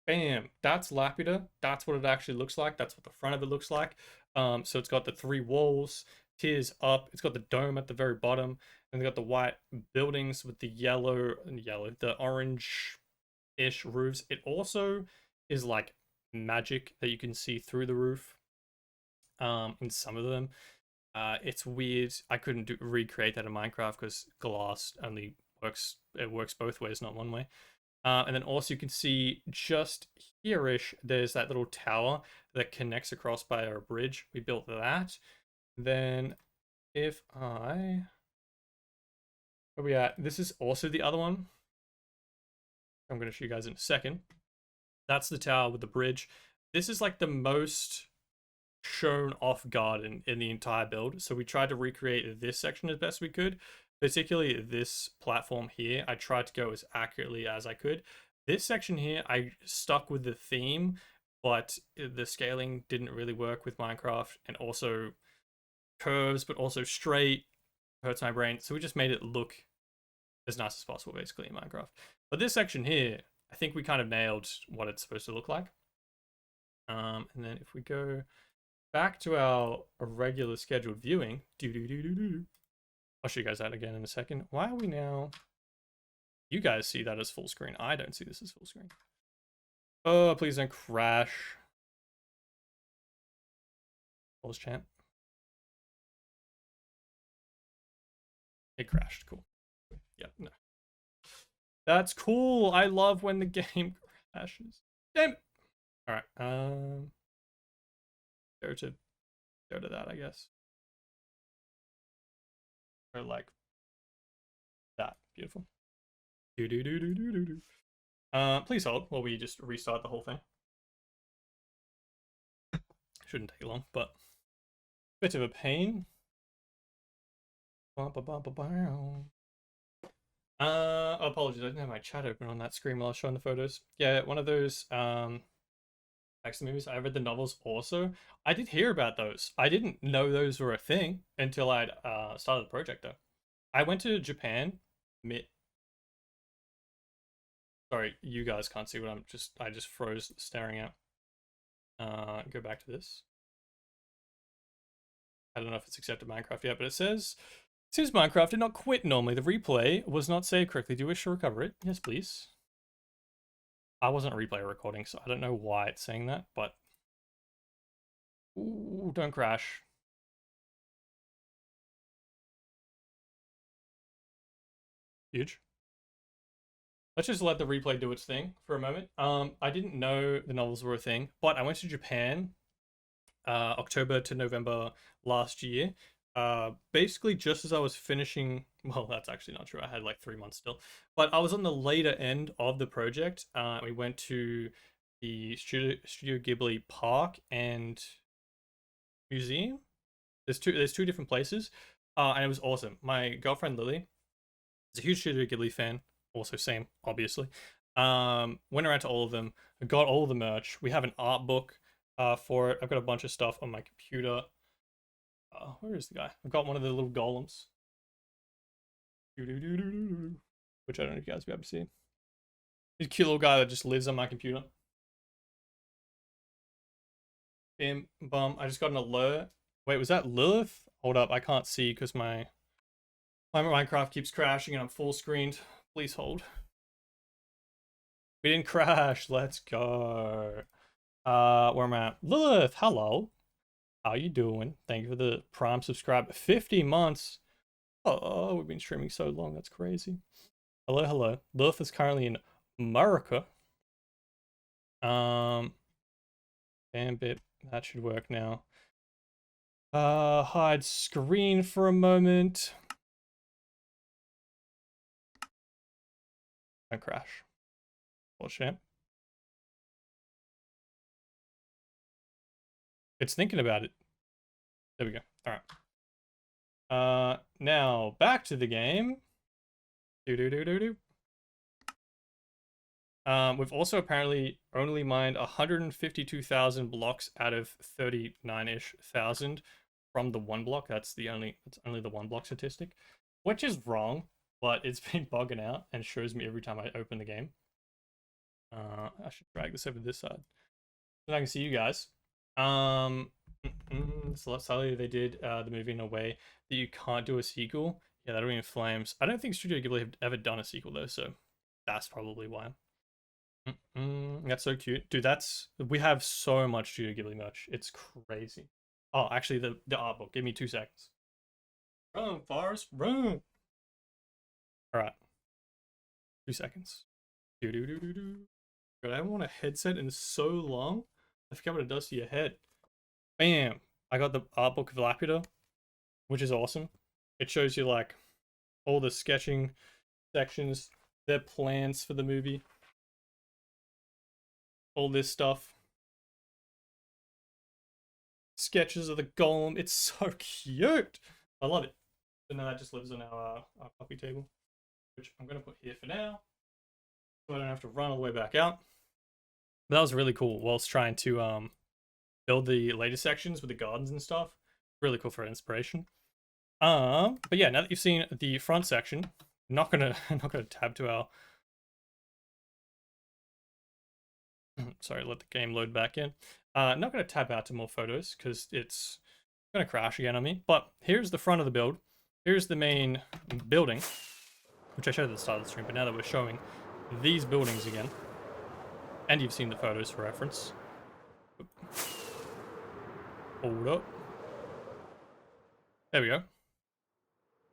Bam, that's Lapida. That's what it actually looks like. That's what the front of it looks like. So it's got the 3 walls, tiers up. It's got the dome at the very bottom, and they got the white buildings with the the orange-ish roofs. It also is like magic that you can see through the roof in some of them. It's weird. I couldn't recreate that in Minecraft because glass only works. It works both ways, not one way. And then also you can see just here-ish, there's that little tower that connects across by our bridge. We built that. Then if where are we at? This is also the other one. I'm going to show you guys in a second. That's the tower with the bridge. This is like the most shown off guard in the entire build. So we tried to recreate this section as best we could. Particularly this platform here, I tried to go as accurately as I could. This section here, I stuck with the theme, but the scaling didn't really work with Minecraft, and also curves, but also straight, hurts my brain. So we just made it look as nice as possible, basically, in Minecraft. But this section here, I think we kind of nailed what it's supposed to look like. And then if we go back to our regular scheduled viewing, I'll show you guys that again in a second. Why are we now? You guys see that as full screen. I don't see this as full screen. Oh, please don't crash. Pause champ. It crashed. Cool. Yeah, no. That's cool. I love when the game crashes. Damn. All right. Go to that, I guess. Or like that. Beautiful. Please hold while we just restart the whole thing. Shouldn't take long, but bit of a pain. Apologies, I didn't have my chat open on that screen while I was showing the photos. Yeah, one of those X movies. I read the novels also. I did hear about those. I didn't know those were a thing until I'd started the project though. I went to Japan Sorry, you guys can't see what I just froze staring at. Go back to this. I don't know if it's accepted Minecraft yet, but it says Minecraft did not quit normally. The replay was not saved correctly. Do you wish to recover it? Yes, please. I wasn't replay recording, so I don't know why it's saying that, but ooh, don't crash. Huge. Let's just let the replay do its thing for a moment. I didn't know the novels were a thing, but I went to Japan October to November last year. Basically just as I was finishing, well, that's actually not true. I had like 3 months still, but I was on the later end of the project. We went to the Studio Ghibli Park and Museum. There's two different places, and it was awesome. My girlfriend Lily is a huge Studio Ghibli fan. Also same, obviously. Went around to all of them. I got all of the merch. We have an art book for it. I've got a bunch of stuff on my computer. Where is the guy? I've got one of the little golems. Which I don't know if you guys will be able to see. He's a cute little guy that just lives on my computer. Bim, bum. I just got an alert. Wait, was that Lilith? Hold up, I can't see because my Minecraft keeps crashing and I'm full screened. Please hold. We didn't crash. Let's go. Where am I at? Lilith, hello. How you doing? Thank you for the Prime subscribe. 50 months. Oh, we've been streaming so long. That's crazy. Hello, hello. Lilith is currently in America. Bambit. That should work now. Hide screen for a moment. Don't crash. Bullshit. It's thinking about it. There we go. All right. Now back to the game. We've also apparently only mined 152,000 blocks out of 39-ish thousand from the one block. That's only the one block statistic, which is wrong, but it's been bugging out and shows me every time I open the game. I should drag this over this side so I can see you guys. So sadly they did the movie in a way that you can't do a sequel. Yeah, that'll be in flames. I don't think Studio Ghibli have ever done a sequel though, so that's probably why. That's so cute, dude. We have so much Studio Ghibli merch. It's crazy. Oh, actually, the art book. Give me 2 seconds. Run, Forrest, run. All right, 2 seconds. Do do do do do. God, I haven't worn a headset in so long. I forget what it does to your head. Bam! I got the art book of Laputa, which is awesome. It shows you like all the sketching sections, their plans for the movie, all this stuff. Sketches of the golem. It's so cute. I love it. So now that just lives on our coffee table, which I'm going to put here for now, so I don't have to run all the way back out. But that was really cool whilst trying to build the later sections with the gardens and stuff. Really cool for inspiration. But yeah, now that you've seen the front section, not gonna tab to our sorry, let the game load back in. Not gonna tab out to more photos because it's gonna crash again on me. But here's the front of the build. Here's the main building, which I showed at the start of the stream, but now that we're showing these buildings again, and you've seen the photos for reference. Hold up. There we go.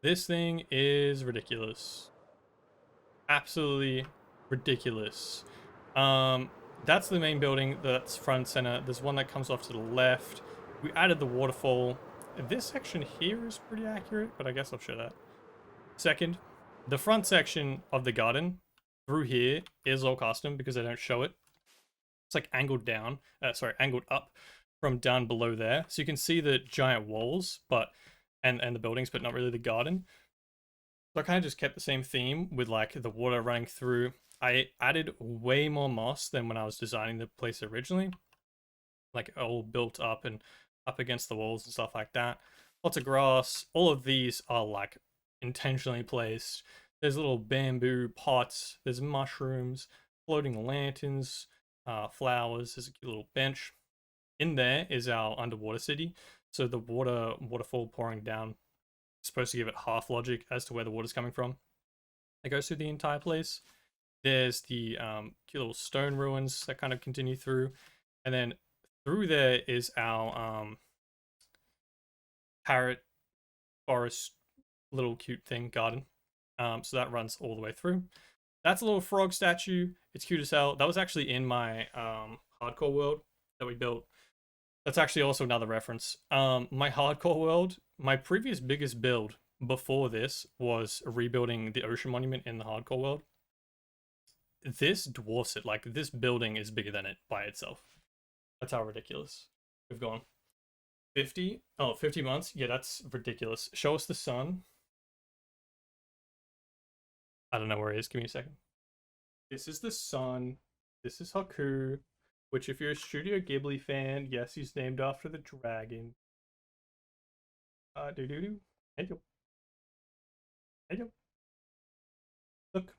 This thing is ridiculous. Absolutely ridiculous. That's the main building that's front center. There's one that comes off to the left. We added the waterfall. This section here is pretty accurate, but I guess I'll show that. Second, the front section of the garden through here is all custom because I don't show it. It's like angled down, angled up from down below there. So you can see the giant walls, but and the buildings, but not really the garden. So I kind of just kept the same theme with like the water running through. I added way more moss than when I was designing the place originally. Like all built up and up against the walls and stuff like that. Lots of grass. All of these are like intentionally placed. There's little bamboo pots. There's mushrooms, floating lanterns, flowers. There's a cute little bench. In there is our underwater city. So the waterfall pouring down is supposed to give it half logic as to where the water's coming from. It goes through the entire place. There's the cute little stone ruins that kind of continue through. And then through there is our parrot forest little cute thing garden. So that runs all the way through. That's a little frog statue. It's cute as hell. That was actually in my hardcore world that we built. That's actually also another reference. My hardcore world, my previous biggest build before this was rebuilding the ocean monument in the hardcore world. This dwarfs it. Like, this building is bigger than it by itself. That's how ridiculous we've gone. 50? Oh, 50 months? Yeah, that's ridiculous. Show us the sun. I don't know where he is. Give me a second. This is the sun. This is Haku. Which, if you're a Studio Ghibli fan, yes, he's named after the dragon. Do. Hey yo. Hey yo. Look.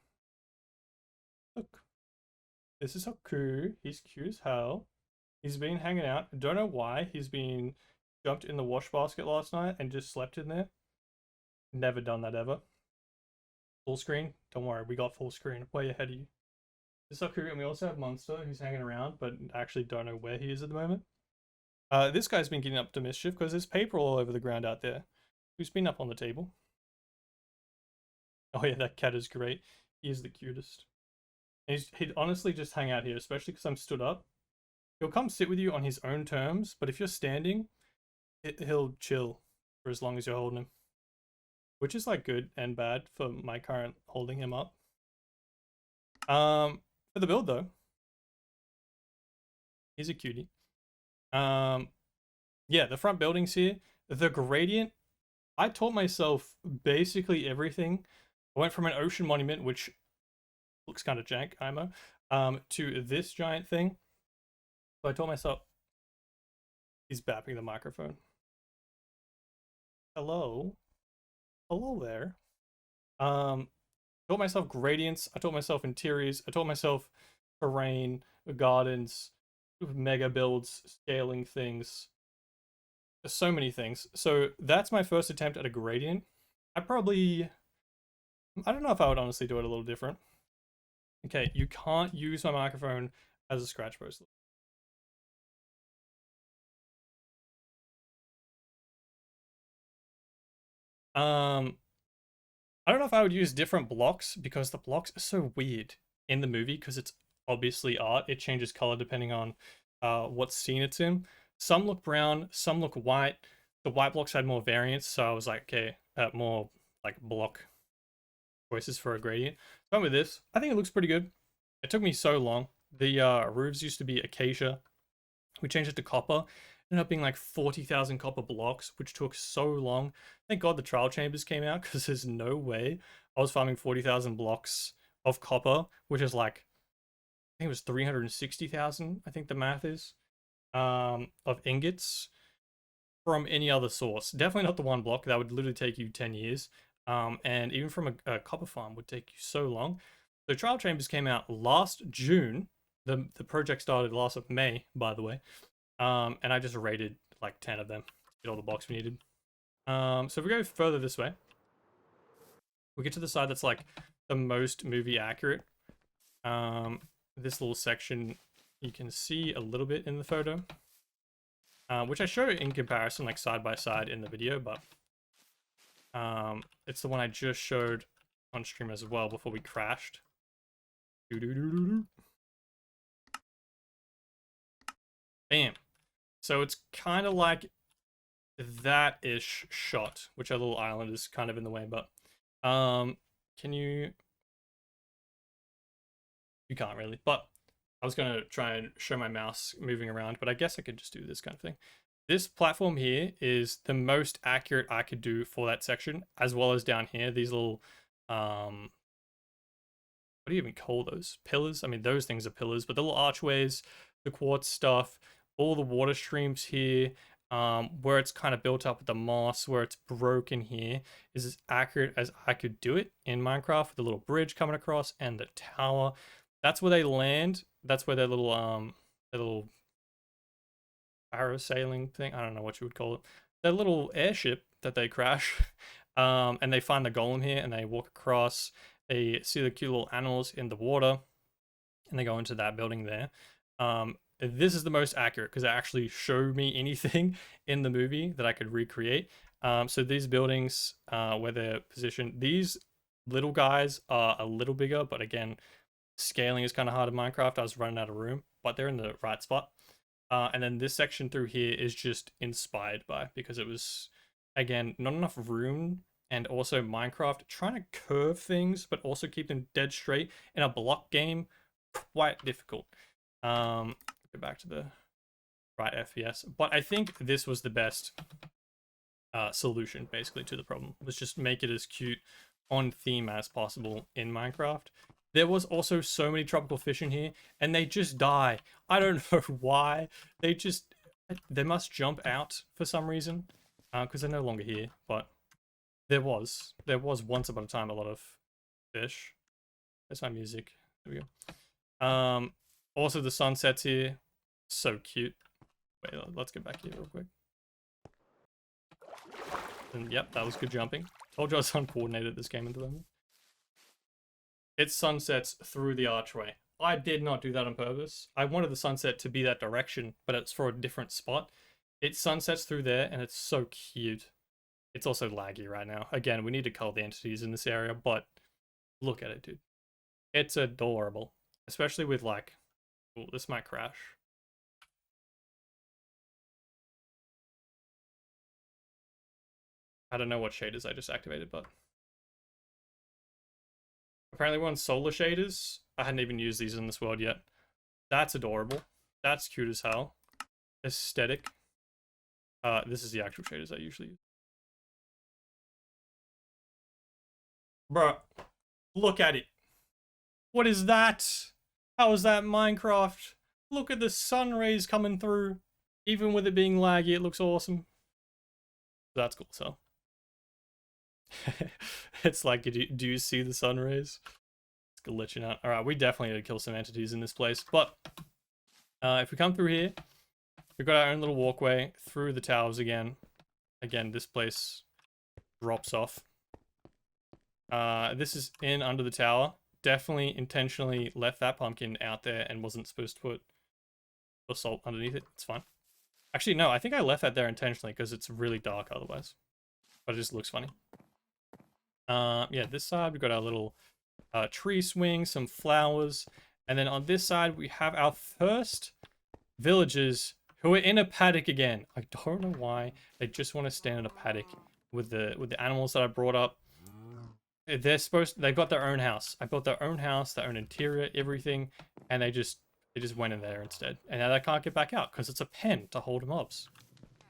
Look. This is Haku. He's cute as hell. He's been hanging out. Don't know why. He's been jumped in the wash basket last night and just slept in there. Never done that ever. Full screen? Don't worry, we got full screen. Way ahead of you. This is Haku, and we also have Monster, who's hanging around, but I actually don't know where he is at the moment. This guy's been getting up to mischief because there's paper all over the ground out there. Who's been up on the table? Oh yeah, that cat is great. He is the cutest. And he'd honestly just hang out here, especially because I'm stood up. He'll come sit with you on his own terms, but if you're standing, he'll chill for as long as you're holding him. Which is like good and bad for my current holding him up. For the build though, he's a cutie. Yeah, the front buildings here, the gradient, I taught myself basically everything. I went from an ocean monument, which looks kind of jank, IMO, to this giant thing. So I told myself, he's bapping the microphone. Hello? Hello there. I taught myself gradients, I taught myself interiors, I taught myself terrain, gardens, mega builds, scaling things. So many things. So that's my first attempt at a gradient. I don't know if I would honestly do it a little different. Okay, you can't use my microphone as a scratch post. I don't know if I would use different blocks because the blocks are so weird in the movie because it's obviously art. It changes color depending on what scene it's in. Some look brown, some look white. The white blocks had more variance, so I was like, okay, more like block choices for a gradient. So with this, I think it looks pretty good. It took me so long. The roofs used to be acacia. We changed it to copper. Ended up being like 40,000 copper blocks, which took so long. Thank God the trial chambers came out because there's no way I was farming 40,000 blocks of copper, which is like, I think it was 360,000, I think the math is, of ingots from any other source. Definitely not the one block. That would literally take you 10 years. And even from a copper farm would take you so long. The trial chambers came out last June. The project started last of May, by the way. And I just raided like 10 of them to get all the blocks we needed. So if we go further this way, we get to the side that's like the most movie accurate. This little section you can see a little bit in the photo, which I show in comparison, like side by side in the video, but it's the one I just showed on stream as well before we crashed. Bam. So it's kind of like that-ish shot, which our little island is kind of in the way, but can you can't really, but I was going to try and show my mouse moving around, but I guess I could just do this kind of thing. This platform here is the most accurate I could do for that section, as well as down here, these little, what do you even call those? Pillars? I mean, those things are pillars, but the little archways, the quartz stuff, all the water streams here, where it's kind of built up with the moss, where it's broken here, is as accurate as I could do it in Minecraft with the little bridge coming across and the tower. That's where they land. That's where their little parasailing thing, I don't know what you would call it, their little airship that they crash, and they find the golem here and they walk across, they see the cute little animals in the water, and they go into that building there. This is the most accurate because it actually showed me anything in the movie that I could recreate. So these buildings, where they're positioned, these little guys are a little bigger, but again, scaling is kind of hard in Minecraft. I was running out of room, but they're in the right spot. And then this section through here is just inspired by, because it was, again, not enough room, and also Minecraft trying to curve things but also keep them dead straight in a block game, quite difficult. Go back to the right FPS, but I think this was the best solution basically to the problem, was just make it as cute on theme as possible in Minecraft. There was also so many tropical fish in here, and they just die. I don't know why. They must jump out for some reason, because they're no longer here, but there was once upon a time a lot of fish. There's my music. There we go. Also the sunsets here, so cute. Wait, let's get back here real quick. And yep, that was good jumping. Told you I was uncoordinated at this game at the moment. It sunsets through the archway. I did not do that on purpose. I wanted the sunset to be that direction, but it's for a different spot. It sunsets through there, and it's so cute. It's also laggy right now. Again, we need to color the entities in this area, but look at it, dude. It's adorable. Especially with like... Oh, this might crash. I don't know what shaders I just activated, but... Apparently we're on solar shaders. I hadn't even used these in this world yet. That's adorable. That's cute as hell. Aesthetic. This is the actual shaders I usually use. Bruh, look at it. What is that? How is that Minecraft? Look at the sun rays coming through. Even with it being laggy, it looks awesome. That's cool, so. It's like, do you see the sun rays? It's glitching out. Alright, we definitely need to kill some entities in this place. But if we come through here, we've got our own little walkway through the towers again. Again, this place drops off. This is in under the tower. Definitely intentionally left that pumpkin out there and wasn't supposed to put basalt underneath it. It's fine. Actually, no, I think I left that there intentionally because it's really dark otherwise. but it just looks funny. Yeah, this side we've got our little tree swing, some flowers, and then on this side we have our first villagers who are in a paddock again. I don't know why they just want to stand in a paddock with the animals that I brought up. They've got their own house. I built their own house, their own interior, everything, and they just went in there instead. And now they can't get back out because it's a pen to hold mobs.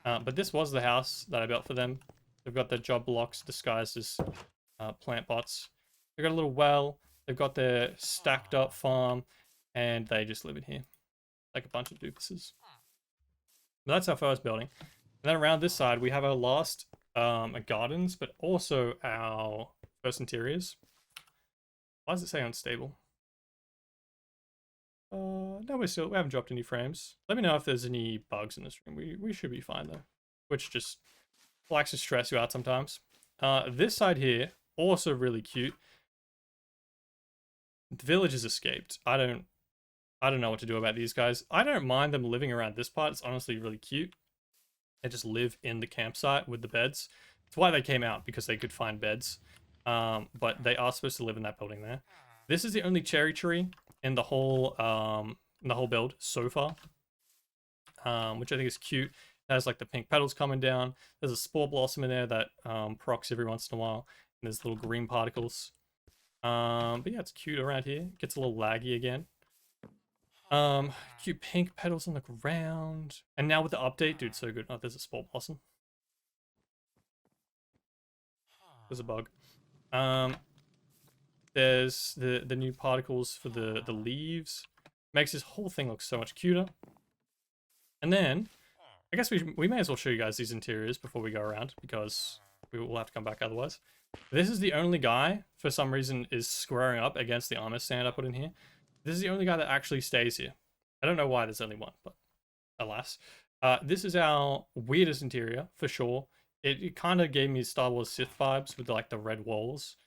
But this was the house that I built for them. They've got their job blocks disguised as plant pots. They've got a little well. They've got their stacked up farm, and they just live in here like a bunch of doofuses. But that's our first building. And then around this side, we have our last gardens, but also our first interiors. Why does it say unstable? No, we haven't dropped any frames. Let me know if there's any bugs in this room. We should be fine though, which just likes to stress you out sometimes. This side here, also really cute. The village has escaped. I don't know what to do about these guys. I don't mind them living around this part. It's honestly really cute. They just live in the campsite with the beds. It's why they came out, because they could find beds. But they are supposed to live in that building there. This is the only cherry tree in the whole build so far, which I think is cute. It has like the pink petals coming down. There's a spore blossom in there that procs every once in a while. And there's little green particles. But yeah, it's cute around here. It gets a little laggy again. Cute pink petals on the ground. And now with the update, dude, so good. Oh, there's a spore blossom. There's a bug. There's the new particles for the leaves. Makes this whole thing look so much cuter. And then, I guess we may as well show you guys these interiors before we go around, because we will have to come back otherwise. This is the only guy, for some reason, is squaring up against the armor stand I put in here. This is the only guy that actually stays here. I don't know why there's only one, but alas. This is our weirdest interior, for sure. It kind of gave me Star Wars Sith vibes with like the red walls.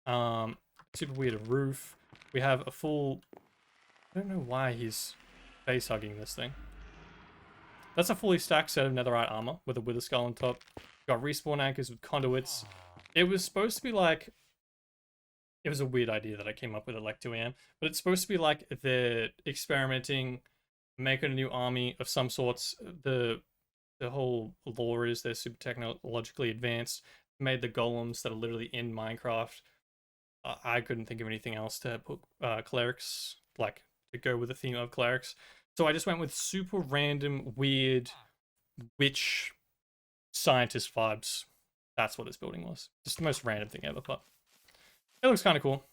Super weird roof. We have a full... I don't know why he's face hugging this thing. That's a fully stacked set of netherite armor with a wither skull on top. Got respawn anchors with conduits. It was supposed to be like... It was a weird idea that I came up with at like 2 AM. But it's supposed to be like they're experimenting, making a new army of some sorts. The whole lore is they're super technologically advanced. Made the golems that are literally in Minecraft. I couldn't think of anything else to put clerics, like to go with the theme of clerics. So I just went with super random, weird, witch scientist vibes. That's what this building was. Just the most random thing ever, but it looks kind of cool.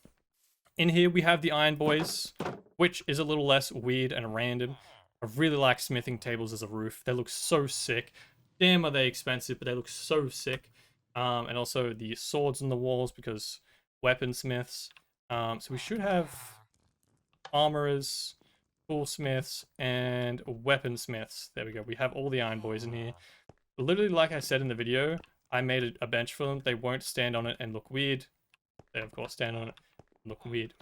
In here we have the Iron Boys, which is a little less weird and random. I really like smithing tables as a roof. They look so sick. Damn, are they expensive, but they look so sick. And also the swords on the walls, because weaponsmiths. So we should have armorers, toolsmiths, and weaponsmiths. There we go. We have all the Iron Boys in here. Literally, like I said in the video, I made a bench for them. They won't stand on it and look weird. They, of course, stand on it and look weird.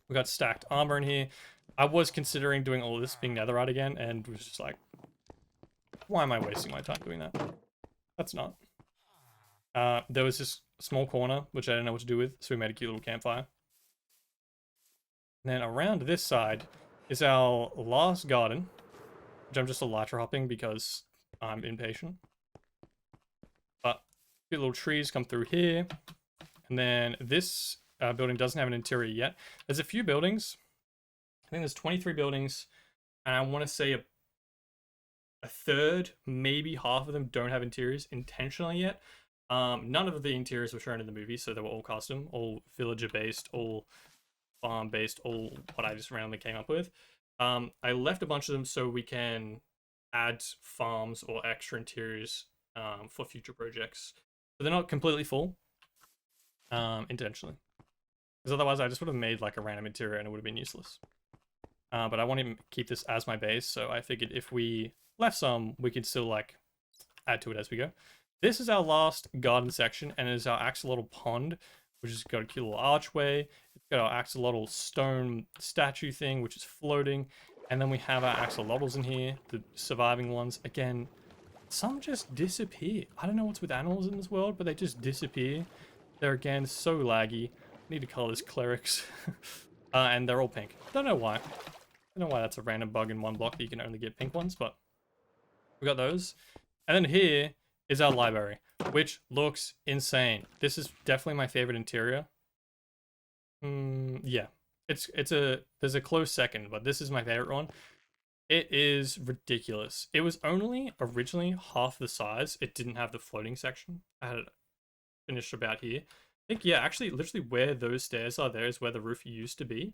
We got stacked armor in here. I was considering doing all of this being netherite again, and was just like, why am I wasting my time doing that? That's not. There was this small corner, which I didn't know what to do with, so we made a cute little campfire. And then around this side is our last garden, which I'm just elytra hopping because I'm impatient. But cute little trees come through here. And then this building doesn't have an interior yet. There's a few buildings. I think there's 23 buildings, and I want to say a third, maybe half of them don't have interiors intentionally yet. None of the interiors were shown in the movie, so they were all custom, all villager-based, all farm-based, all what I just randomly came up with. I left a bunch of them so we can add farms or extra interiors for future projects. But they're not completely full, intentionally. Because otherwise I just would have made like a random interior and it would have been useless. But I want to keep this as my base, so I figured if we left some, we could still like add to it as we go. This is our last garden section, and it is our axolotl pond, which has got a cute little archway. It's got our axolotl stone statue thing, which is floating. And then we have our axolotls in here, the surviving ones. Again, some just disappear. I don't know what's with animals in this world, but they just disappear. They're again so laggy. Need to color this clerics. And they're all pink. Don't know why. Don't know why that's a random bug in one block that you can only get pink ones, but we got those. And then here is our library, which looks insane. This is definitely my favorite interior. Yeah, there's a close second, but this is my favorite one. It is ridiculous. It was only originally half the size. It didn't have the floating section. I had it finished about here. I think, yeah, actually, literally where those stairs are, there is where the roof used to be.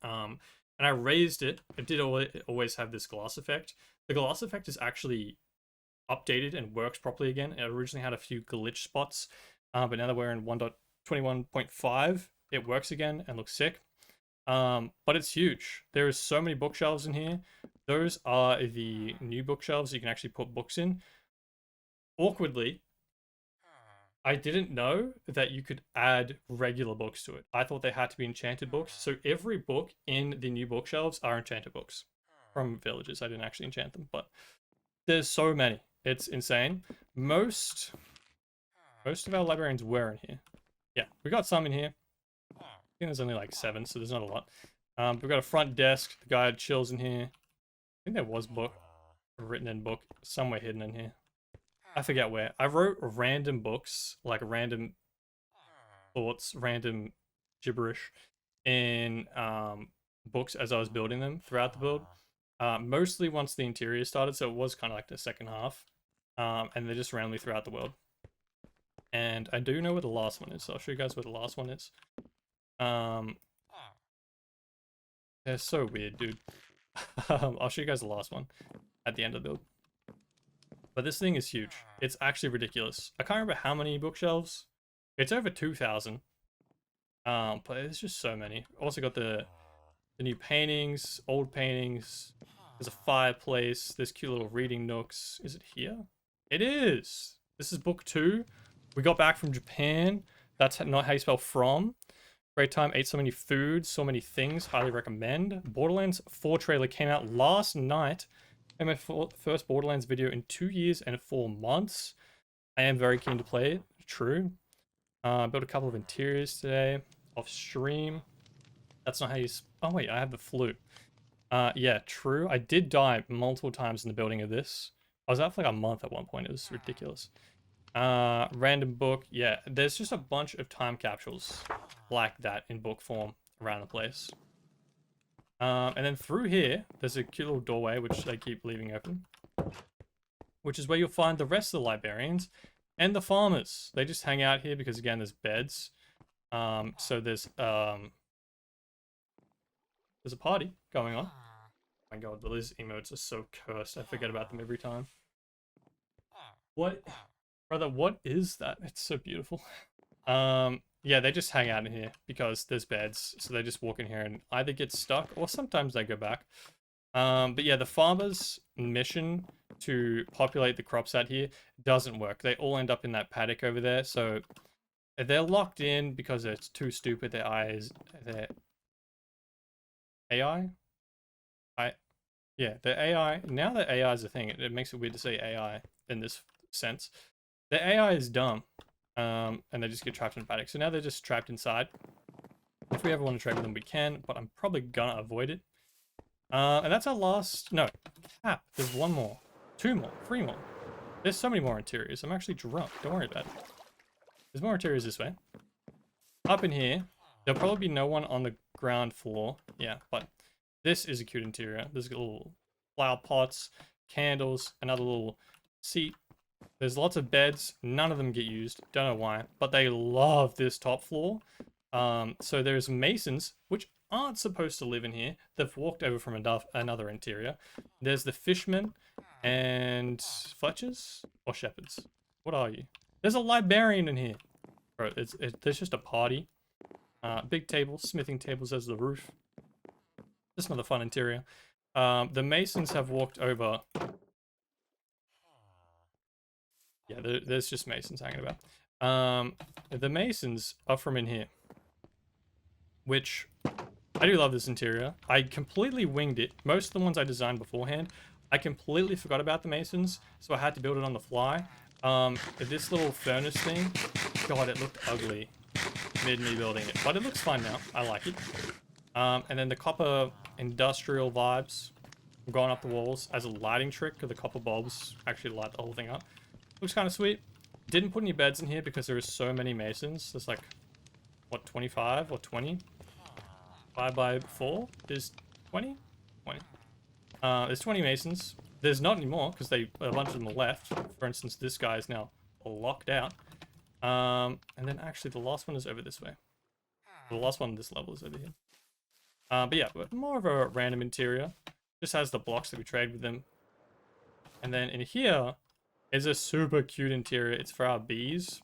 And I raised it. It did always have this glass effect. The glass effect is actually updated and works properly again. It originally had a few glitch spots, but now that we're in 1.21.5, it works again and looks sick. But it's huge. There is so many bookshelves in here. Those are the new bookshelves you can actually put books in. Awkwardly, I didn't know that you could add regular books to it. I thought they had to be enchanted books. So every book in the new bookshelves are enchanted books from villages. I didn't actually enchant them, but there's so many. It's insane. Most of our librarians were in here. Yeah, we got some in here. I think there's only like 7, so there's not a lot. We've got a front desk. The guy chills in here. I think there was a written in book somewhere hidden in here. I forget where. I wrote random books, like random thoughts, random gibberish in books as I was building them throughout the build. Mostly once the interior started, so it was kind of like the second half. And they're just randomly throughout the world. And I do know where the last one is, so I'll show you guys where the last one is. They're so weird, dude. I'll show you guys the last one at the end of the build. But this thing is huge. It's actually ridiculous. I can't remember how many bookshelves. It's over 2,000. But there's just so many. Also got the new paintings, old paintings. There's a fireplace. There's cute little reading nooks. Is it here? It is. This is book 2. We got back from Japan. That's not how you spell from. Great time. Ate so many foods, so many things. Highly recommend. Borderlands 4 trailer came out last night. And my first Borderlands video in 2 years and 4 months. I am very keen to play it. True. Built a couple of interiors today off stream. That's not how you... Oh, wait. I have the flute. Yeah, true. I did die multiple times in the building of this. I was out for like a month at one point. It was ridiculous. Random book. Yeah, there's just a bunch of time capsules like that in book form around the place. And then through here, there's a cute little doorway, which they keep leaving open. Which is where you'll find the rest of the librarians and the farmers. They just hang out here because, again, there's beds. So there's a party going on. Oh my god, the Liz emotes are so cursed. I forget about them every time. What? Brother, what is that? It's so beautiful. Yeah, they just hang out in here because there's beds. So they just walk in here and either get stuck or sometimes they go back. But yeah, the farmers' mission to populate the crops out here doesn't work. They all end up in that paddock over there. So they're locked in because it's too stupid. Their AI? Yeah, the AI. Now that AI is a thing, it makes it weird to say AI in this sense. The AI is dumb. And they just get trapped in a paddock. So now they're just trapped inside. If we ever want to trade with them, we can, but I'm probably gonna avoid it. And that's our last... No, cap. There's 1 more. 2 more. 3 more. There's so many more interiors. I'm actually drunk. Don't worry about it. There's more interiors this way. Up in here, there'll probably be no one on the ground floor. Yeah, but this is a cute interior. There's little flower pots, candles, another little seat. There's lots of beds. None of them get used. Don't know why. But they love this top floor. So there's masons, which aren't supposed to live in here. They've walked over from another interior. There's the fishermen and Fletchers or shepherds. What are you? There's a librarian in here. Bro, there's just a party. Big table, smithing tables as the roof. Just another fun interior. The masons have walked over... Yeah, there's just masons hanging about. The masons are from in here. Which, I do love this interior. I completely winged it. Most of the ones I designed beforehand, I completely forgot about the masons, so I had to build it on the fly. This little furnace thing, God, it looked ugly mid me building it, but it looks fine now. I like it. And then the copper industrial vibes going up the walls as a lighting trick, because the copper bulbs actually light the whole thing up. Looks kind of sweet. Didn't put any beds in here because there are so many masons. There's like, what, 25 or 20? 5 by 4 is 20? 20. There's 20 masons. There's not anymore because a bunch of them are left. For instance, this guy is now locked out. And then actually the last one is over this way. The last one on this level is over here. But yeah, more of a random interior. Just has the blocks that we trade with them. And then in here is a super cute interior. It's for our bees,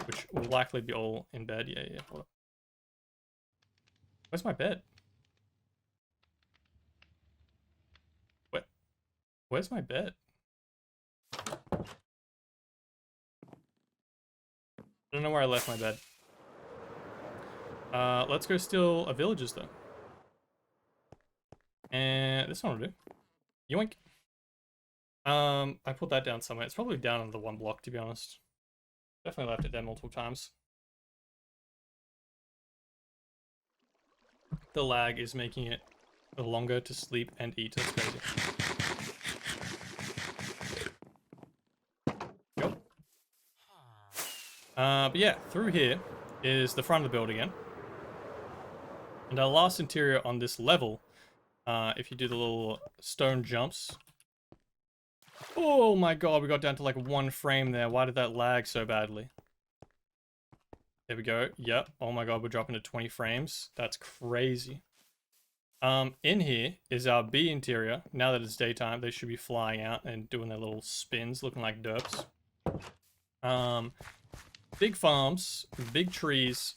which will likely be all in bed. Yeah, yeah. Hold up. Where's my bed? Where's my bed? I don't know where I left my bed. Let's go steal a villager's though. And this one will do. Yoink. I put that down somewhere. It's probably down on the one block, to be honest. Definitely left it there multiple times. The lag is making it longer to sleep and eat. That's crazy. Yep. But yeah, through here is the front of the build again. And our last interior on this level, if you do the little stone jumps. Oh my god, we got down to like 1 frame there. Why did that lag so badly? There we go. Yep. Oh my god, we're dropping to 20 frames. That's crazy. In here is our bee interior. Now that it's daytime, they should be flying out and doing their little spins, looking like derps. Big farms, big trees.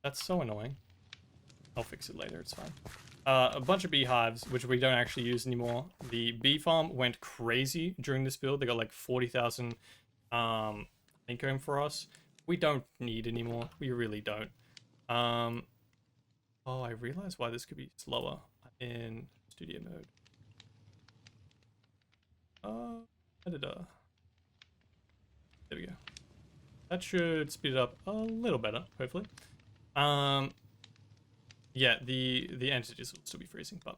That's so annoying. I'll fix it later, it's fine. A bunch of beehives, which we don't actually use anymore. The bee farm went crazy during this build. They got like 40,000 income for us. We don't need anymore. We really don't. Oh, I realized why this could be slower in studio mode. Editor. There we go. That should speed it up a little better, hopefully. Yeah, the entities will still be freezing, but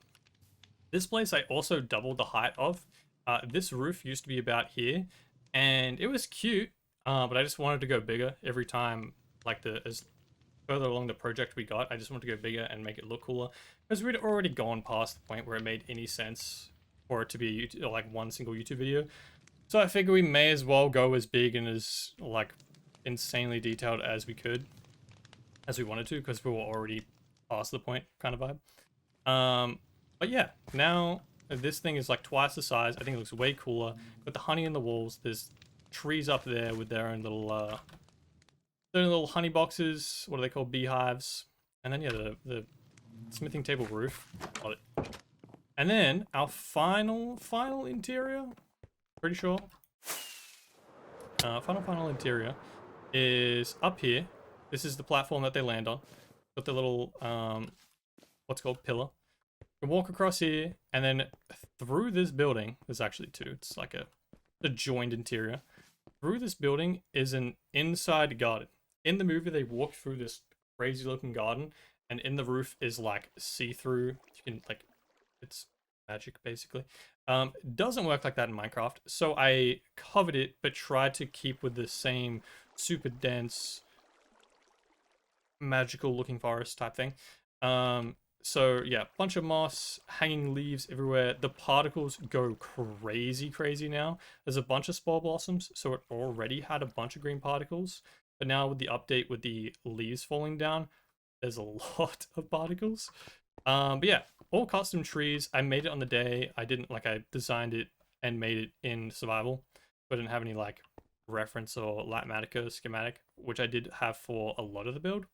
this place I also doubled the height of. This roof used to be about here, and it was cute, but I just wanted to go bigger every time, like as further along the project we got, I just wanted to go bigger and make it look cooler, because we'd already gone past the point where it made any sense for it to be like one single YouTube video. So I figure we may as well go as big and as like insanely detailed as we could, as we wanted to, because we were already past the point kind of vibe. But yeah, now this thing is like twice the size. I think it looks way cooler. Got the honey in the walls. There's trees up there with their own little honey boxes. What are they called? Beehives. And then yeah, the smithing table roof. Got it. And then our final interior, pretty sure. Final interior is up here. This is the platform that they land on. Got the little what's called pillar. You walk across here, and then through this building, there's actually 2. It's like a joined interior. Through this building is an inside garden. In the movie, they walk through this crazy looking garden, and in the roof is like see-through. You can like, it's magic basically. Doesn't work like that in Minecraft, so I covered it, but tried to keep with the same super dense, magical looking forest type thing. So yeah, bunch of moss, hanging leaves everywhere. The particles go crazy now. There's a bunch of spore blossoms, so it already had a bunch of green particles, but now with the update with the leaves falling down, there's a lot of particles. But yeah, all custom trees. I made it on the day. I designed it and made it in survival, but I didn't have any like reference or Latmatica schematic, which I did have for a lot of the build,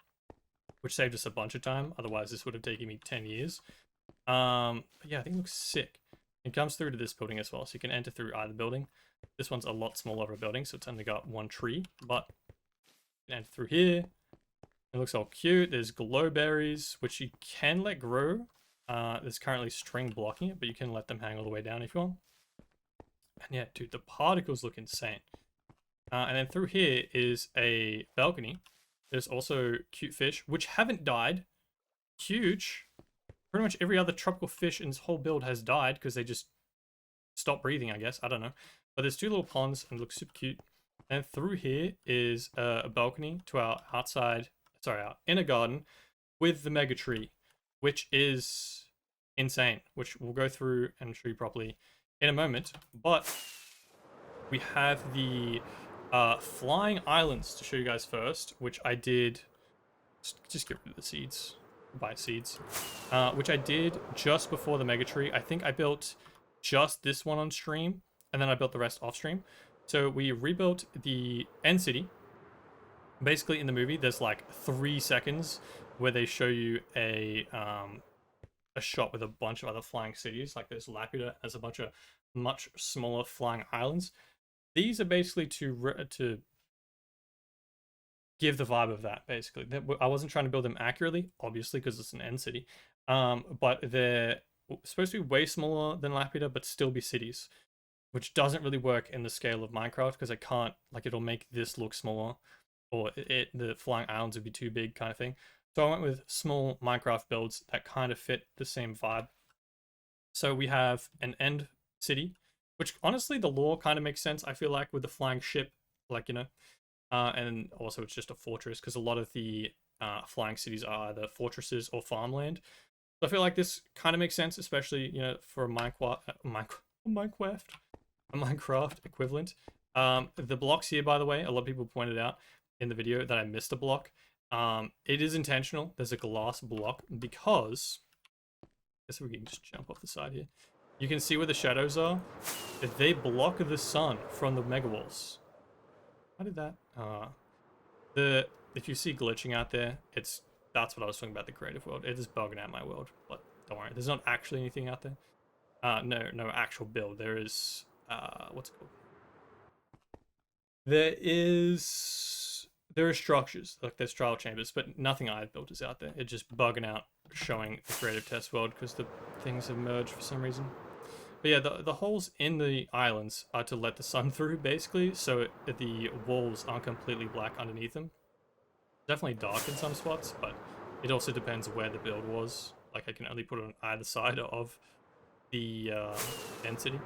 which saved us a bunch of time. Otherwise, this would have taken me 10 years. But yeah, I think it looks sick. It comes through to this building as well, so you can enter through either building. This one's a lot smaller of a building, so it's only got 1 tree, but you can enter through here. It looks all cute. There's glowberries, which you can let grow. There's currently string blocking it, but you can let them hang all the way down if you want. And yeah, dude, the particles look insane. And then through here is a balcony. There's also cute fish, which haven't died. Huge. Pretty much every other tropical fish in this whole build has died because they just stopped breathing, I guess. I don't know. But there's two little ponds and it looks super cute. And through here is a balcony to our our inner garden with the mega tree, which is insane, which we'll go through and show you properly in a moment. But we have the flying islands to show you guys first, which I did. Just get rid of the seeds. Buy seeds. Which I did just before the mega tree. I think I built just this one on stream, and then I built the rest off stream. So we rebuilt the end city. Basically, in the movie, there's like 3 seconds where they show you a shot with a bunch of other flying cities. Like there's Lapida, there's a bunch of much smaller flying islands. These are basically to give the vibe of that, basically. I wasn't trying to build them accurately, obviously, because it's an end city. But they're supposed to be way smaller than Lapida, but still be cities, which doesn't really work in the scale of Minecraft, because I can't, like, it'll make this look smaller, or the flying islands would be too big, kind of thing. So I went with small Minecraft builds that kind of fit the same vibe. So we have an end city, which honestly the lore kind of makes sense, I feel like, with the flying ship, like, you know. And also it's just a fortress, because a lot of the flying cities are either fortresses or farmland. So I feel like this kind of makes sense, especially, you know, for a Minecraft equivalent. The blocks here, by the way, a lot of people pointed out in the video that I missed a block. It is intentional. There's a glass block because, I guess we can just jump off the side here. You can see where the shadows are. They block the sun from the mega walls. How did that? If you see glitching out there, that's what I was talking about, the creative world. It is bugging out my world, but don't worry, there's not actually anything out there. No actual build. There is what's it called? There are structures, like there's trial chambers, but nothing I've built is out there. It's just bugging out, showing the creative test world because the things have merged for some reason. But yeah, the holes in the islands are to let the sun through, basically, so the walls aren't completely black underneath them. Definitely dark in some spots, but it also depends where the build was. Like, I can only put it on either side of the density.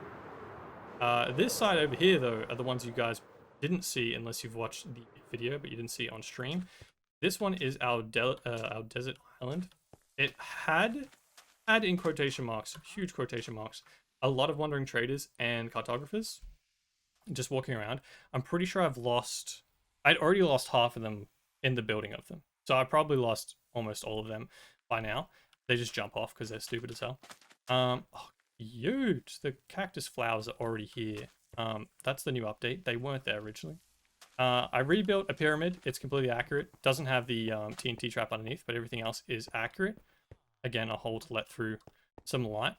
This side over here, though, are the ones you guys didn't see unless you've watched the video, but you didn't see it on stream. This one is our desert island. It had in quotation marks, huge quotation marks, a lot of wandering traders and cartographers just walking around. I'm pretty sure I'd already lost half of them in the building of them. So I probably lost almost all of them by now. They just jump off because they're stupid as hell. Oh, huge! The cactus flowers are already here. That's the new update. They weren't there originally. I rebuilt a pyramid. It's completely accurate. Doesn't have the TNT trap underneath, but everything else is accurate. Again, a hole to let through some light.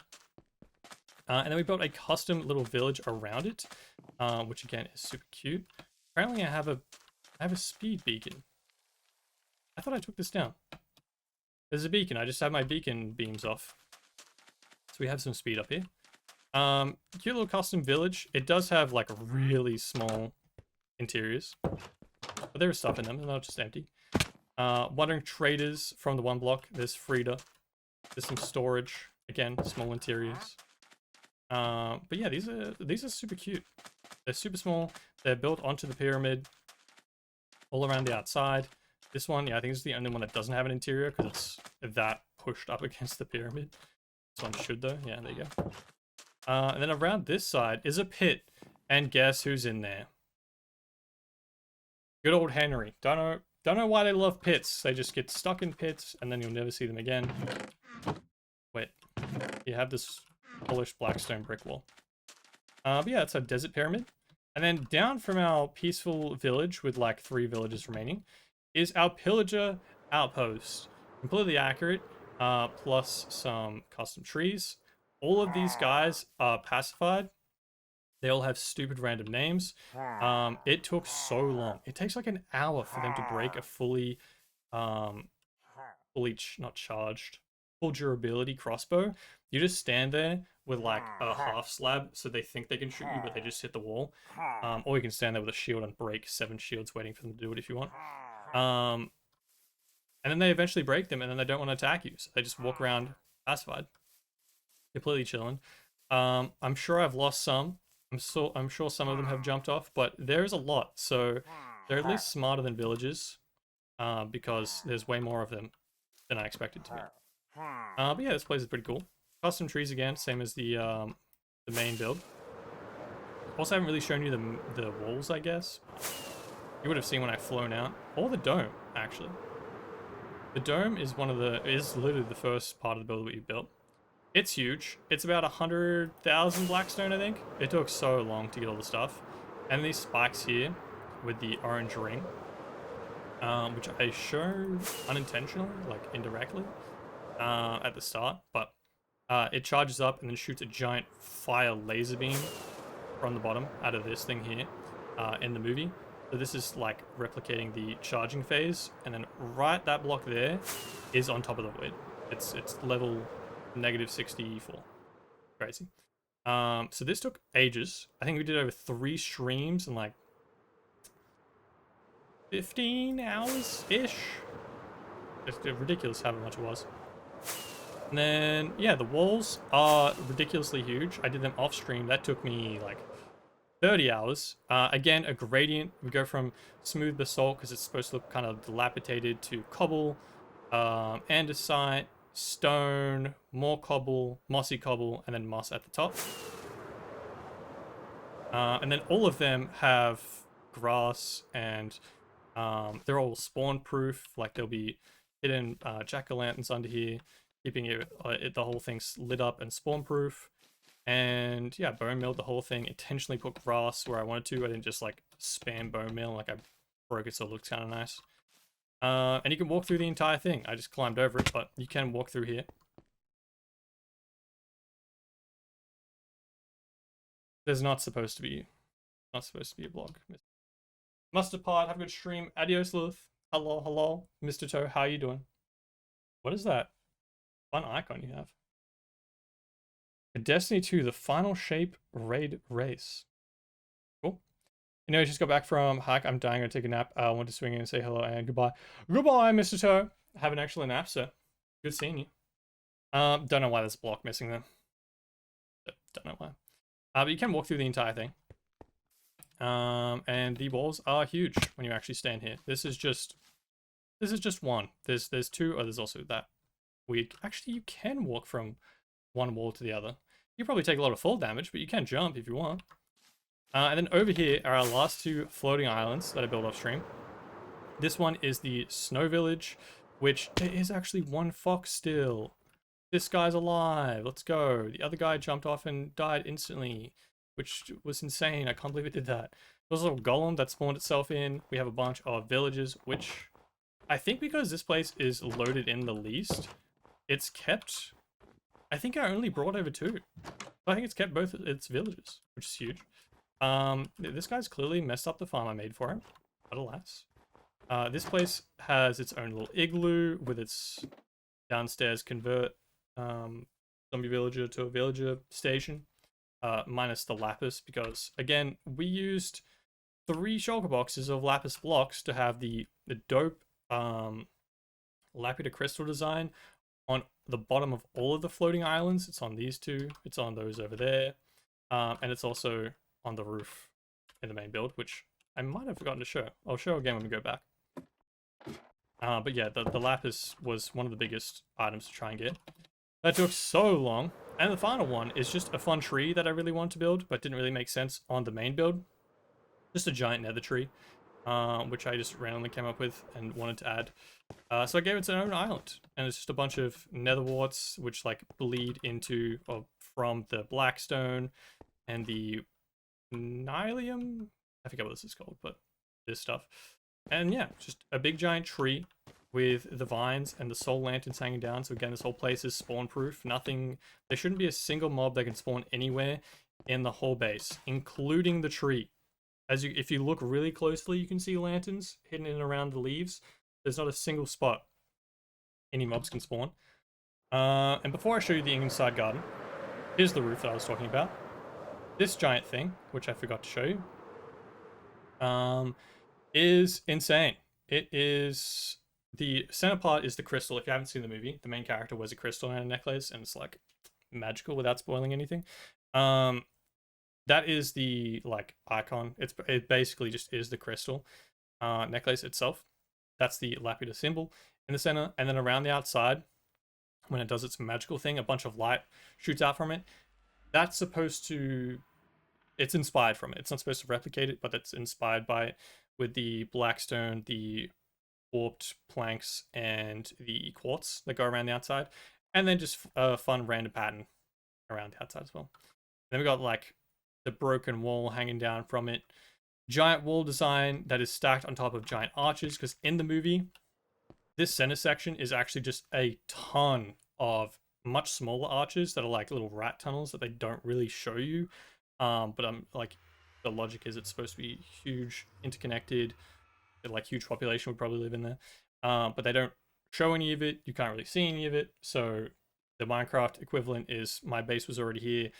And then we built a custom little village around it, which again is super cute. Apparently I have a speed beacon. I thought I took this down. There's a beacon. I just have my beacon beams off. So we have some speed up here. Cute little custom village. It does have like really small interiors, but there is stuff in them. They're not just empty. Wandering traders from the one block. There's Frida. There's some storage. Again, small interiors. But yeah, these are super cute. They're super small. They're built onto the pyramid, all around the outside. This one, yeah, I think this is the only one that doesn't have an interior because it's that pushed up against the pyramid. This one should though. Yeah, there you go. And then around this side is a pit, and guess who's in there? Good old Henry. Don't know why they love pits. They just get stuck in pits, and then you'll never see them again. Wait, you have this polished blackstone brick wall. But yeah, it's a desert pyramid. And then down from our peaceful village with like 3 villages remaining is our pillager outpost. Completely accurate, plus some custom trees. All of these guys are pacified. They all have stupid random names. It took so long. It takes like an hour for them to break a fully not charged. full durability crossbow, you just stand there with like a half slab, so they think they can shoot you, but they just hit the wall. Or you can stand there with a shield and break 7 shields, waiting for them to do it if you want. And then they eventually break them, and then they don't want to attack you, so they just walk around pacified, completely chilling. I'm sure I've lost some. I'm sure some of them have jumped off, but there is a lot, so they're at least smarter than villagers, because there's way more of them than I expected to be. But yeah, this place is pretty cool. Custom trees again, same as the main build. Also, I haven't really shown you the walls, I guess. You would have seen when I've flown out, or the dome actually. The dome is literally the first part of the build that we built. It's huge. It's about 100,000 blackstone, I think. It took so long to get all the stuff. And these spikes here with the orange ring, which I showed unintentionally, like indirectly, at the start. But it charges up and then shoots a giant fire laser beam from the bottom out of this thing here in the movie. So this is like replicating the charging phase, and then right that block there is on top of the void. It's level -64. Crazy. So this took ages. I think we did over 3 streams and like 15 hours ish. It's ridiculous how much it was. And then yeah, the walls are ridiculously huge. I did them off stream. That took me like 30 hours. Again, a gradient. We go from smooth basalt, because it's supposed to look kind of dilapidated, to cobble, andesite, stone, more cobble, mossy cobble, and then moss at the top. And then all of them have grass, and they're all spawn proof. Like there'll be hidden jack-o'-lanterns under here, keeping the whole thing's lit up and spawn proof. And yeah, bone milled the whole thing. Intentionally put grass where I wanted to. I didn't just like spam bone mill. Like I broke it so it looks kind of nice. And you can walk through the entire thing. I just climbed over it, but you can walk through here. There's not supposed to be a block. Mustard Pod, have a good stream. Adios, Luth. Hello, Mr. Toe. How are you doing? What is that fun icon you have? Destiny 2, the final shape raid race. Cool. You know, I just got back from hike. I'm dying to take a nap. I want to swing in and say hello and goodbye. Goodbye, Mr. Toe. Have an excellent nap, sir. Good seeing you. Don't know why there's a block missing there. Don't know why. But you can walk through the entire thing. And the walls are huge when you actually stand here. This is just one. There's 2. Oh, there's also that. Actually, you can walk from one wall to the other. You probably take a lot of fall damage, but you can jump if you want. And then over here are our last 2 floating islands that I built off stream. This one is the Snow Village, which there is actually 1 fox still. This guy's alive. Let's go. The other guy jumped off and died instantly, which was insane. I can't believe it did that. There's a little golem that spawned itself in. We have a bunch of villages, which I think because this place is loaded in the least, it's kept... I think I only brought over 2. I think it's kept both its villages, which is huge. This guy's clearly messed up the farm I made for him, but alas. This place has its own little igloo with its downstairs convert zombie villager to a villager station, minus the lapis, because again, we used 3 shulker boxes of lapis blocks to have the dope lapida crystal design on the bottom of all of the floating islands. It's on these 2, it's on those over there, and it's also on the roof in the main build, which I might have forgotten to show. I'll show again when we go back. But yeah, the lapis was one of the biggest items to try and get. That took so long. And the final one is just a fun tree that I really wanted to build, but didn't really make sense on the main build. Just a giant nether tree, which I just randomly came up with and wanted to add. So I gave it its own island, and it's just a bunch of nether warts which like bleed into or from the blackstone and the nylium. I forget what this is called, but this stuff. And yeah, just a big giant tree with the vines and the soul lanterns hanging down. So again, this whole place is spawn proof. Nothing, there shouldn't be a single mob that can spawn anywhere in the whole base, including the tree. If you look really closely, you can see lanterns hidden in and around the leaves. There's not a single spot any mobs can spawn. And before I show you the inside garden, here's the roof that I was talking about. This giant thing, which I forgot to show you, is insane. It is, the center part is the crystal. If you haven't seen the movie, the main character wears a crystal and a necklace, and it's like magical without spoiling anything. That is the like icon. It basically just is the crystal necklace itself. That's the Laputa symbol in the center, and then around the outside, when it does its magical thing, a bunch of light shoots out from it. That's supposed to, it's inspired from it. It's not supposed to replicate it, but it's inspired by it, with the black stone, the warped planks, and the quartz that go around the outside, and then just a fun random pattern around the outside as well. Then we got like the broken wall hanging down from it, giant wall design that is stacked on top of giant arches, because in the movie, this center section is actually just a ton of much smaller arches that are like little rat tunnels that they don't really show you. But I'm like, the logic is it's supposed to be huge, interconnected, like huge population would probably live in there. But they don't show any of it. You can't really see any of it. So the Minecraft equivalent is my base was already here.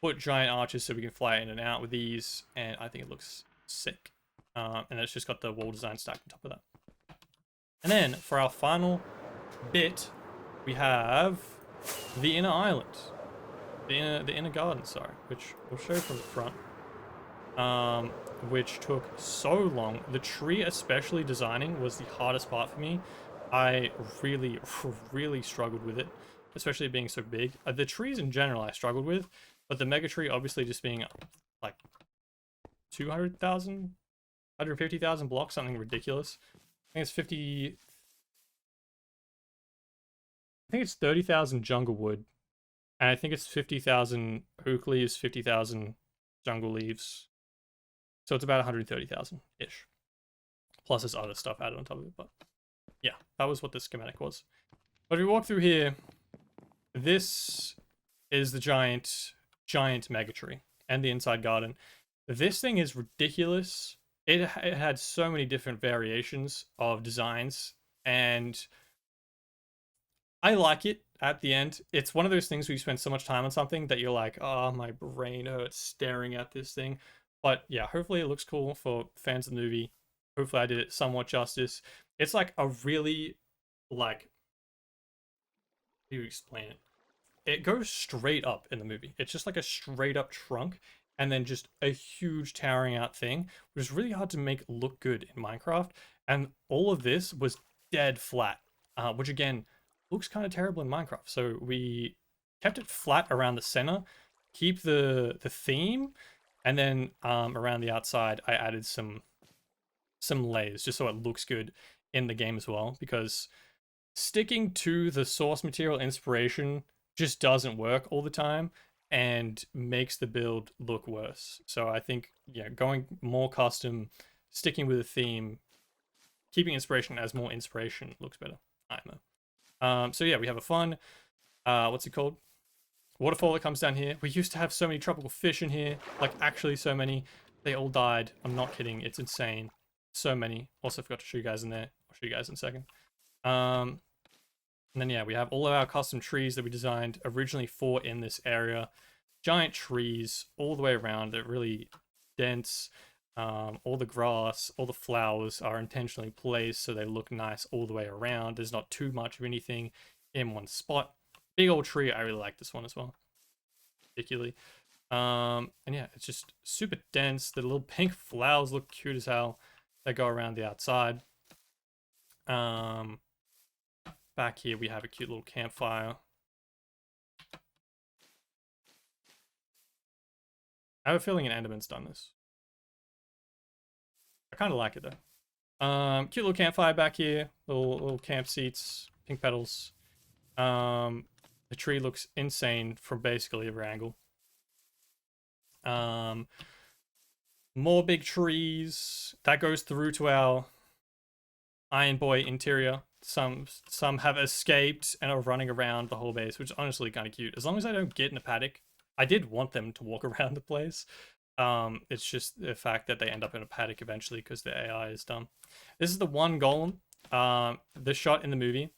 Put giant arches so we can fly in and out with these, and I think it looks sick. And it's just got the wall design stacked on top of that. And then for our final bit, we have the inner island, the inner garden, sorry, which we'll show from the front. Which took so long. The tree, especially designing, was the hardest part for me. I really, really struggled with it, especially being so big. The trees in general I struggled with, but the mega tree obviously just being like 200,000, 150,000 blocks, something ridiculous. I think it's 50. I think it's 30,000 jungle wood, and I think it's 50,000 oak leaves, 50,000 jungle leaves. So it's about 130,000 ish. Plus there's other stuff added on top of it, but yeah, that was what the schematic was. But if we walk through here, this is the giant mega tree and the inside garden. This thing is ridiculous. It had so many different variations of designs, and I like it at the end. It's one of those things where you spend so much time on something that you're like, oh, my brain hurts staring at this thing. But yeah, hopefully it looks cool for fans of the movie. Hopefully I did it somewhat justice. It's like a really, like, how do you explain it? It goes straight up in the movie. It's just like a straight up trunk, and then just a huge towering out thing, which is really hard to make look good in Minecraft. And all of this was dead flat, which again, looks kind of terrible in Minecraft. So we kept it flat around the center, keep the theme, and then around the outside, I added some layers just so it looks good in the game as well, because sticking to the source material inspiration just doesn't work all the time and makes the build look worse. So I think, yeah, going more custom, sticking with a theme, keeping inspiration as more inspiration looks better. I know. So yeah, we have a fun, what's it called? Waterfall that comes down here. We used to have so many tropical fish in here, like actually so many. They all died. I'm not kidding. It's insane. So many. Also forgot to show you guys in there. I'll show you guys in a second. And then yeah, we have all of our custom trees that we designed originally for in this area. Giant trees all the way around. They're really dense. All the grass, all the flowers are intentionally placed so they look nice all the way around. There's not too much of anything in one spot. Big old tree. I really like this one as well, particularly. And yeah, it's just super dense. The little pink flowers look cute as hell. They go around the outside. Back here we have a cute little campfire. I have a feeling an Enderman's done this. I kind of like it though. Cute little campfire back here. Little camp seats, pink petals. The tree looks insane from basically every angle. More big trees. That goes through to our Iron Boy interior. Some have escaped and are running around the whole base, which is honestly kind of cute. As long as I don't get in a paddock. I did want them to walk around the place. It's just the fact that they end up in a paddock eventually because the AI is dumb. This is the one golem. The shot in the movie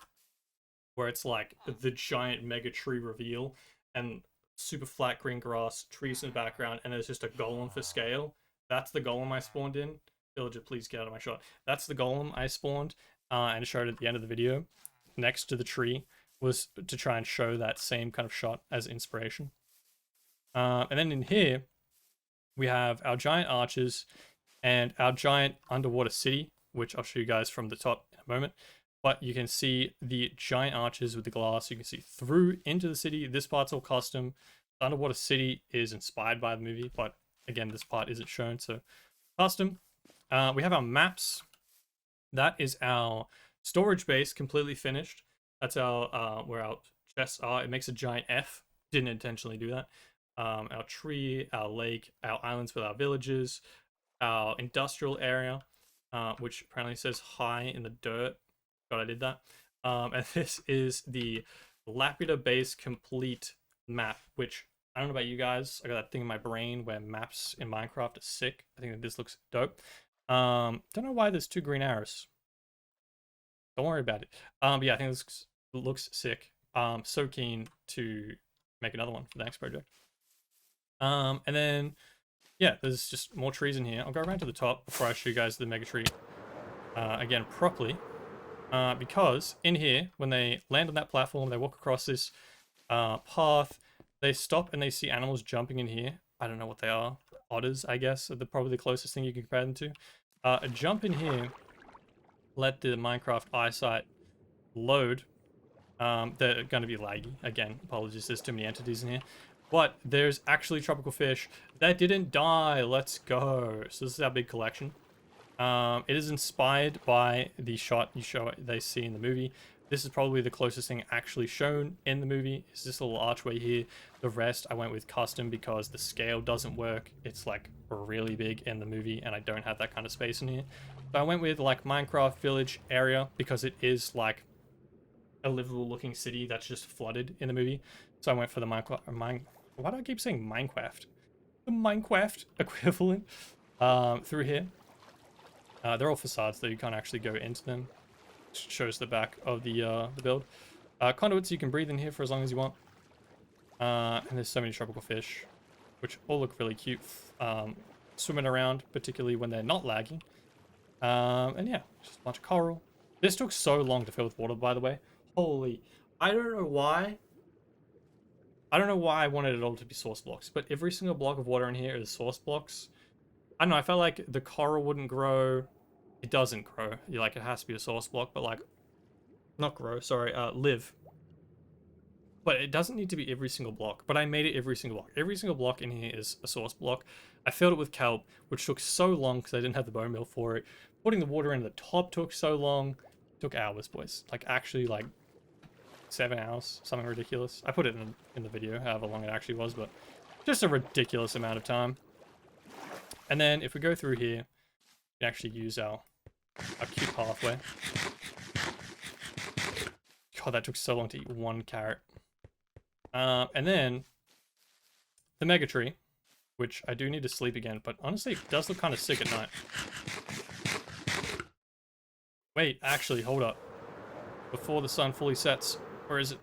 where it's like the giant mega tree reveal and super flat green grass, trees in the background, and there's just a golem for scale. That's the golem I spawned in. Villager, please get out of my shot. That's the golem I spawned and showed at the end of the video next to the tree, was to try and show that same kind of shot as inspiration. And then in here, we have our giant arches and our giant underwater city, which I'll show you guys from the top in a moment. But you can see the giant arches with the glass. You can see through into the city. This part's all custom. The underwater city is inspired by the movie, but again, this part isn't shown, so custom. We have our maps. That is our storage base, completely finished. That's our where our chests are. It makes a giant F. Didn't intentionally do that. Our tree, our lake, our islands with our villages, our industrial area, which apparently says hi in the dirt. God, I did that. And this is the Laputa base complete map, which I don't know about you guys. I got that thing in my brain where maps in Minecraft are sick. I think that this looks dope. Don't know why there's 2 green arrows. Don't worry about it. But yeah, I think this looks sick. So keen to make another one for the next project. And then, yeah, there's just more trees in here. I'll go around to the top before I show you guys the mega tree again properly. Because in here, when they land on that platform, they walk across this path, they stop and they see animals jumping in here. I don't know what they are. Otters, I guess, are probably the closest thing you can compare them to. Jump in here, let the Minecraft eyesight load. They're going to be laggy. Again, apologies, there's too many entities in here. But there's actually tropical fish that didn't die. Let's go. So this is our big collection. It is inspired by the shot they see in the movie. This is probably the closest thing actually shown in the movie. Is this little archway here. The rest I went with custom because the scale doesn't work. It's like really big in the movie and I don't have that kind of space in here. So I went with like Minecraft village area because it is like a livable looking city that's just flooded in the movie. So I went for the why do I keep saying Minecraft? The Minecraft equivalent through here. They're all facades, though you can't actually go into them. It shows the back of the build. Conduits you can breathe in here for as long as you want. And there's so many tropical fish, which all look really cute, swimming around, particularly when they're not lagging. And yeah, just a bunch of coral. This took so long to fill with water, by the way. Holy, I don't know why. I don't know why I wanted it all to be source blocks, but every single block of water in here is source blocks. I don't know, I felt like the coral wouldn't grow. It doesn't grow. Like, it has to be a source block, but like, not grow, sorry, live. But it doesn't need to be every single block, but I made it every single block. Every single block in here is a source block. I filled it with kelp, which took so long because I didn't have the bone meal for it. Putting the water in the top took so long. It took hours, boys. Like, actually, like, 7 hours, something ridiculous. I put it in the video, however long it actually was, but just a ridiculous amount of time. And then if we go through here, we can actually use our cute pathway. God, that took so long to eat 1 carrot. And then the mega tree, which I do need to sleep again, but honestly, it does look kind of sick at night. Wait, actually, hold up. Before the sun fully sets, where is it?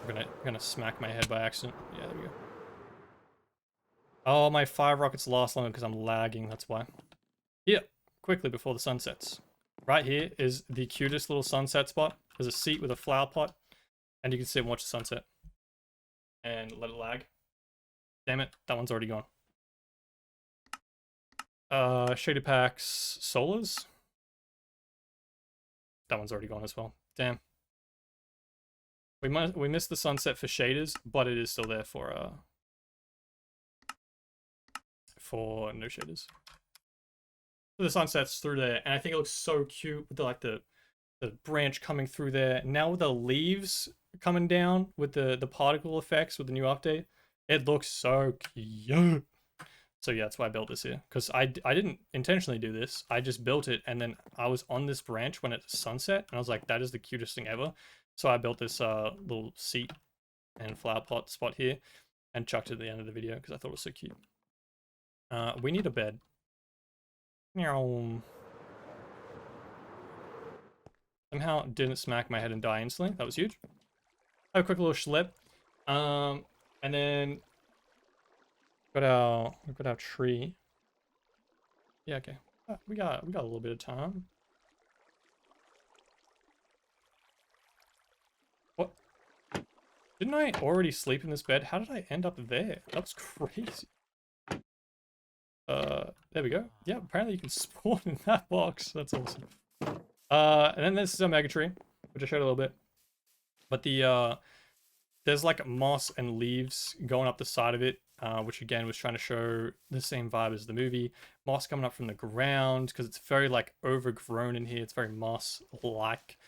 I'm gonna smack my head by accident. Yeah, there we go. Oh, my fire rockets last longer because I'm lagging, that's why. Here, quickly before the sun sets. Right here is the cutest little sunset spot. There's a seat with a flower pot, and you can sit and watch the sunset. And let it lag. Damn it, that one's already gone. Shader packs, solars. That one's already gone as well. Damn. We missed the sunset for shaders, but it is still there for no shaders. So the sunset's through there, and I think it looks so cute with the branch coming through there. Now with the leaves coming down with the particle effects with the new update, it looks so cute. So yeah, that's why I built this here, because I didn't intentionally do this. I just built it, and then I was on this branch when it's sunset, and I was like, that is the cutest thing ever. So I built this little seat and flower pot spot here, and chucked it at the end of the video because I thought it was so cute. We need a bed. Meow. Somehow didn't smack my head and die instantly. That was huge. Have a quick little schlep. And then we've got our tree. Yeah, okay. We got a little bit of time. What? Didn't I already sleep in this bed? How did I end up there? That was crazy. There we go. Yeah, apparently you can spawn in that box. That's awesome. And then this is a mega tree, which I showed a little bit. But there's like moss and leaves going up the side of it, which again was trying to show the same vibe as the movie. Moss coming up from the ground because it's very like overgrown in here. It's very moss-like.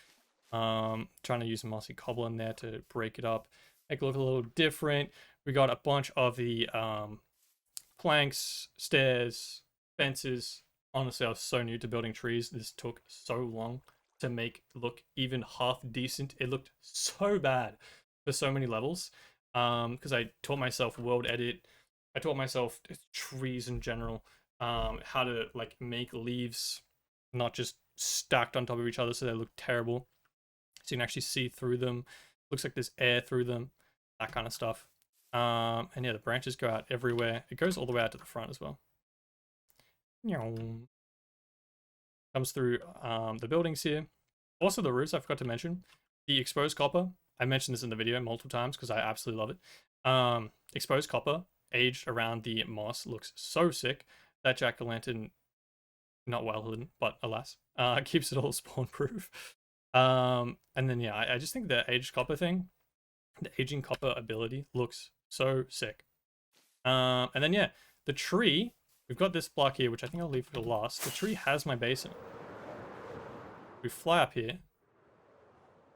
Trying to use mossy cobble in there to break it up, make it look a little different. We got a bunch of the planks, stairs, fences. Honestly, I was so new to building trees. This took so long to make look even half decent. It looked so bad for so many levels. Because I taught myself world edit. I taught myself trees in general. How to like make leaves not just stacked on top of each other so they look terrible. So you can actually see through them. Looks like there's air through them. That kind of stuff. And yeah, the branches go out everywhere. It goes all the way out to the front as well. Comes through the buildings here. Also the roofs, I forgot to mention. The exposed copper. I mentioned this in the video multiple times because I absolutely love it. Exposed copper aged around the moss looks so sick. That jack-o'-lantern, not well hidden, but alas, keeps it all spawn proof. And then yeah, I just think the aged copper thing, the aging copper ability looks so sick. And then yeah, the tree, we've got this block here, which I think I'll leave for last. The tree has my base in it. We fly up here.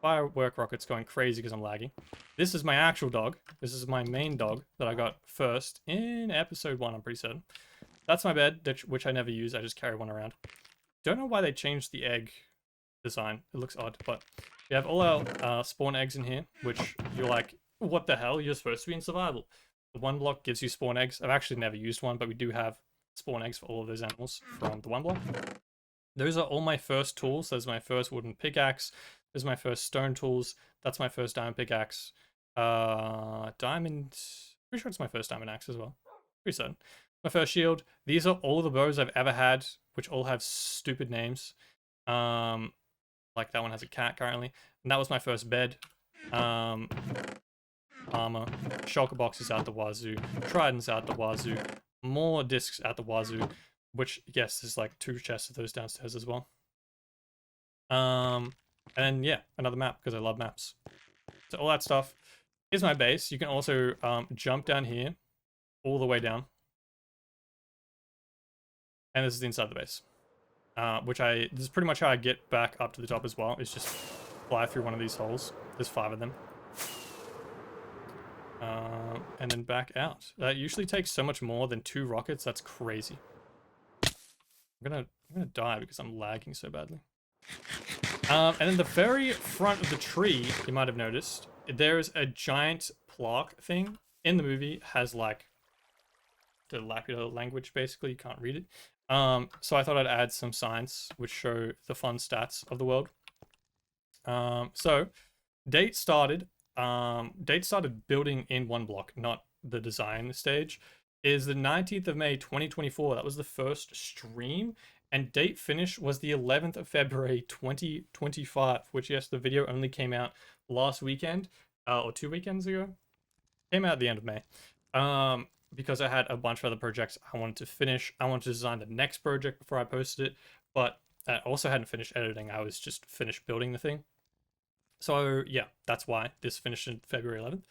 Firework rocket's going crazy because I'm lagging. This is my actual dog. This is my main dog that I got first in episode 1, I'm pretty certain. That's my bed, which I never use. I just carry one around. Don't know why they changed the egg design. It looks odd, but we have all our spawn eggs in here, which you're like, what the hell? You're supposed to be in survival. The One Block gives you spawn eggs. I've actually never used one, but we do have spawn eggs for all of those animals from the One Block. Those are all my first tools. There's my first wooden pickaxe. There's my first stone tools. That's my first diamond pickaxe. Diamond... Pretty sure it's my first diamond axe as well. Pretty certain. My first shield. These are all the bows I've ever had, which all have stupid names. Like that one has a cat currently. And that was my first bed. Armor. Shulker boxes out the wazoo. Tridents out the wazoo. More discs out the wazoo. Which, yes, there's like 2 chests of those downstairs as well. And yeah, another map because I love maps. So all that stuff is my base. You can also jump down here all the way down. And this is the inside of the base. This is pretty much how I get back up to the top as well. It's just fly through one of these holes. There's 5 of them. And then back out. That usually takes so much more than 2 rockets. That's crazy. I'm gonna die because I'm lagging so badly. And then the very front of the tree, you might have noticed, there's a giant plaque thing. In the movie, has like the lapidato language, basically. You can't read it. So I thought I'd add some signs which show the fun stats of the world. So date started building in One Block, not the design stage, is the 19th of May 2024. That was the first stream. And date finish was the 11th of February 2025, which, yes, the video only came out last weekend, or 2 weekends ago. Came out at the end of May. Because I had a bunch of other projects I wanted to finish. I wanted to design the next project before I posted it, but I also hadn't finished editing. I was just finished building the thing. So yeah, that's why this finished in February 11th.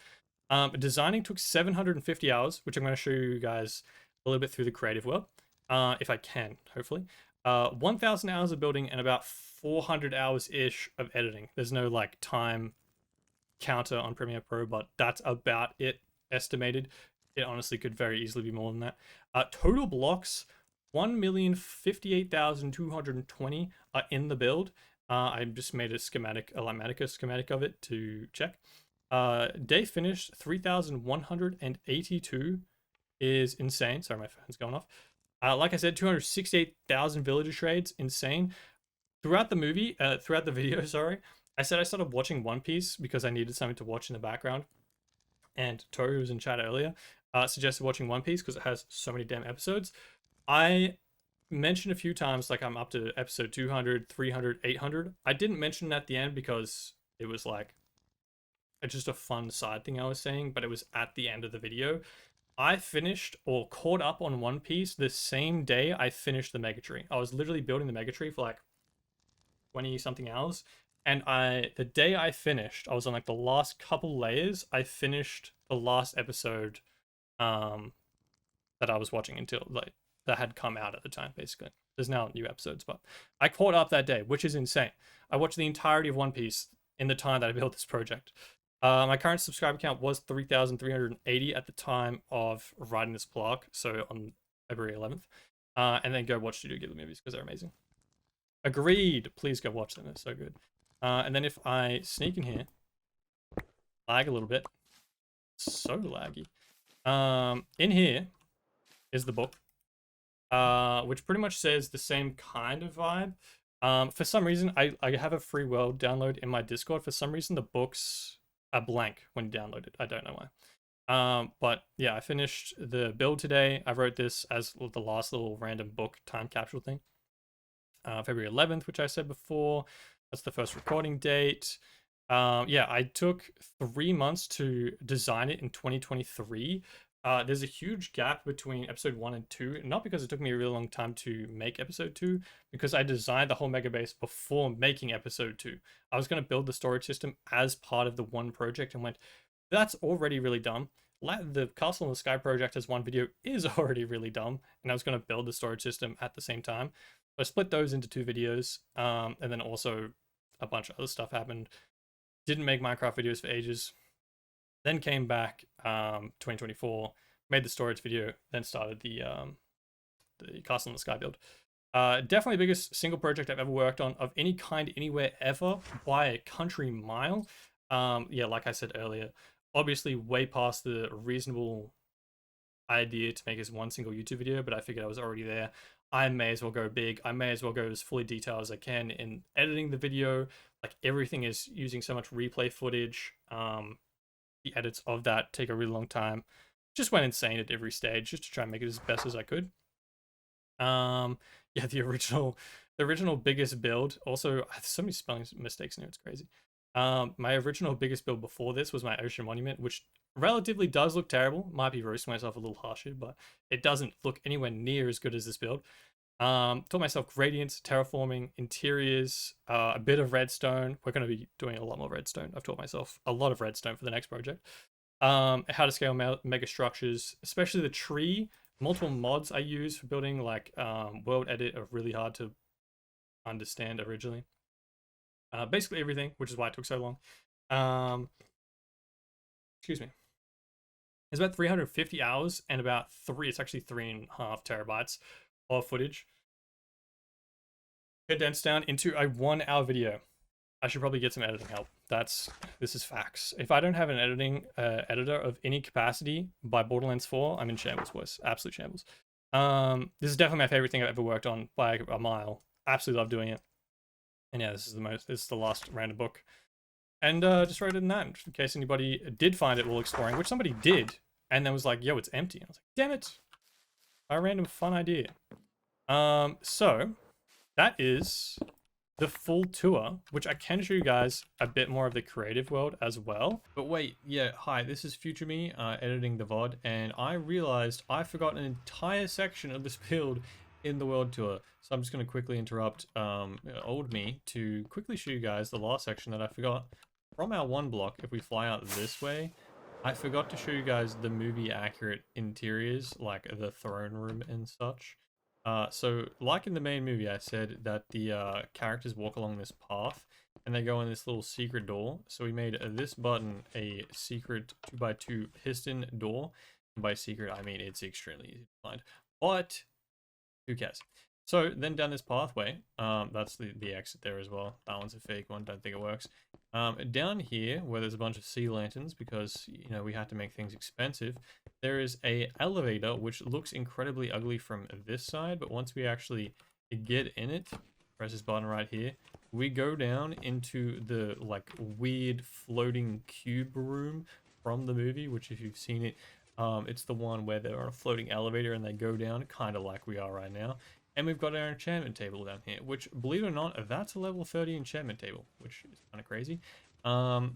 Designing took 750 hours, which I'm going to show you guys a little bit through the creative world, if I can, hopefully. 1,000 hours of building and about 400 hours-ish of editing. There's no like time counter on Premiere Pro, but that's about it estimated. It honestly could very easily be more than that. Total blocks, 1,058,220 are in the build. I just made a schematic, a Limatica schematic of it to check. Day finished, 3,182 is insane. Sorry, my phone's going off. Like I said, 268,000 villager trades, insane. throughout the video, sorry, I said I started watching One Piece because I needed something to watch in the background. And Tori, who was in chat earlier, suggested watching One Piece because it has so many damn episodes. I mentioned a few times, like, I'm up to episode 200, 300, 800. I didn't mention it at the end because it was like just a fun side thing I was saying, but it was at the end of the video. I finished or caught up on One Piece the same day I finished the Mega Tree. I was literally building the Mega Tree for like 20 something hours, and the day I finished, I was on like the last couple layers. I finished the last episode that I was watching until like that had come out at the time. Basically, there's now new episodes, but I caught up that day, which is insane. I watched the entirety of One Piece in the time that I built this project. My current subscriber count was 3,380 at the time of writing this blog, so on February 11th. And then go watch Studio Ghibli movies because they're amazing. Agreed. Please go watch them. They're so good. And then if I sneak in here, lag a little bit. So laggy. In here is the book, which pretty much says the same kind of vibe. For some reason, I have a free world download in my Discord. For some reason, the books are blank when you download it. I don't know why. But yeah, I finished the build today. I wrote this as the last little random book time capsule thing. February 11th, which I said before. That's the first recording date. Yeah, I took 3 months to design it in 2023. There's a huge gap between episode 1 and 2, not because it took me a really long time to make episode 2, because I designed the whole mega base before making episode 2. I was going to build the storage system as part of the one project and went, that's already really dumb. The Castle in the Sky project as one video is already really dumb, and I was going to build the storage system at the same time. So I split those into 2 videos, and then also a bunch of other stuff happened. Didn't make Minecraft videos for ages. Then came back 2024, made the storage video, then started the Castle in the Sky build. Definitely the biggest single project I've ever worked on of any kind, anywhere, ever, by a country mile. Yeah, like I said earlier, obviously way past the reasonable idea to make this one single YouTube video, but I figured I was already there. I may as well go big. I may as well go as fully detailed as I can in editing the video. Like, everything is using so much replay footage. The edits of that take a really long time. Just went insane at every stage just to try and make it as best as I could. Yeah, the original biggest build. Also, I have so many spelling mistakes in here, it's crazy. My original biggest build before this was my Ocean Monument, which relatively does look terrible. Might be roasting myself a little harsh here, but it doesn't look anywhere near as good as this build. Taught myself gradients, terraforming, interiors, a bit of redstone. We're going to be doing a lot more redstone. I've taught myself a lot of redstone for the next project. How to scale mega structures, especially the tree. Multiple mods I use for building, like world edit, are really hard to understand originally. Basically everything, which is why it took so long. Excuse me. It's about 350 hours and about it's actually 3.5 terabytes of footage condensed down into a 1 hour video. I should probably get some editing help. This is facts. If I don't have an editing editor of any capacity by Borderlands 4, I'm in shambles, boys. Absolute shambles. This is definitely my favorite thing I've ever worked on by a mile. Absolutely love doing it. And yeah, this is the last random book. And just wrote it in that, in case anybody did find it while exploring, which somebody did, and then was like, yo, it's empty. I was like, damn it. A random fun idea. So that is the full tour, which I can show you guys a bit more of the creative world as well. But wait, yeah, hi, this is future me editing the VOD, and I realized I forgot an entire section of this build in the world tour. So I'm just going to quickly interrupt old me to quickly show you guys the last section that I forgot. From our one block, if we fly out this way, I forgot to show you guys the movie accurate interiors, like the throne room and such. So like in the main movie, I said that the characters walk along this path and they go in this little secret door. So we made this button a secret 2x2 piston door. And by secret, I mean it's extremely easy to find, but who cares? So then down this pathway, that's the exit there as well. That one's a fake one, don't think it works. Down here, where there's a bunch of sea lanterns, because, you know, we had to make things expensive, there is a elevator which looks incredibly ugly from this side, but once we actually get in it, press this button right here, we go down into the like weird floating cube room from the movie, which if you've seen it, it's the one where they're on a floating elevator and they go down, kind of like we are right now. And we've got our enchantment table down here, which, believe it or not, that's a level 30 enchantment table, which is kind of crazy.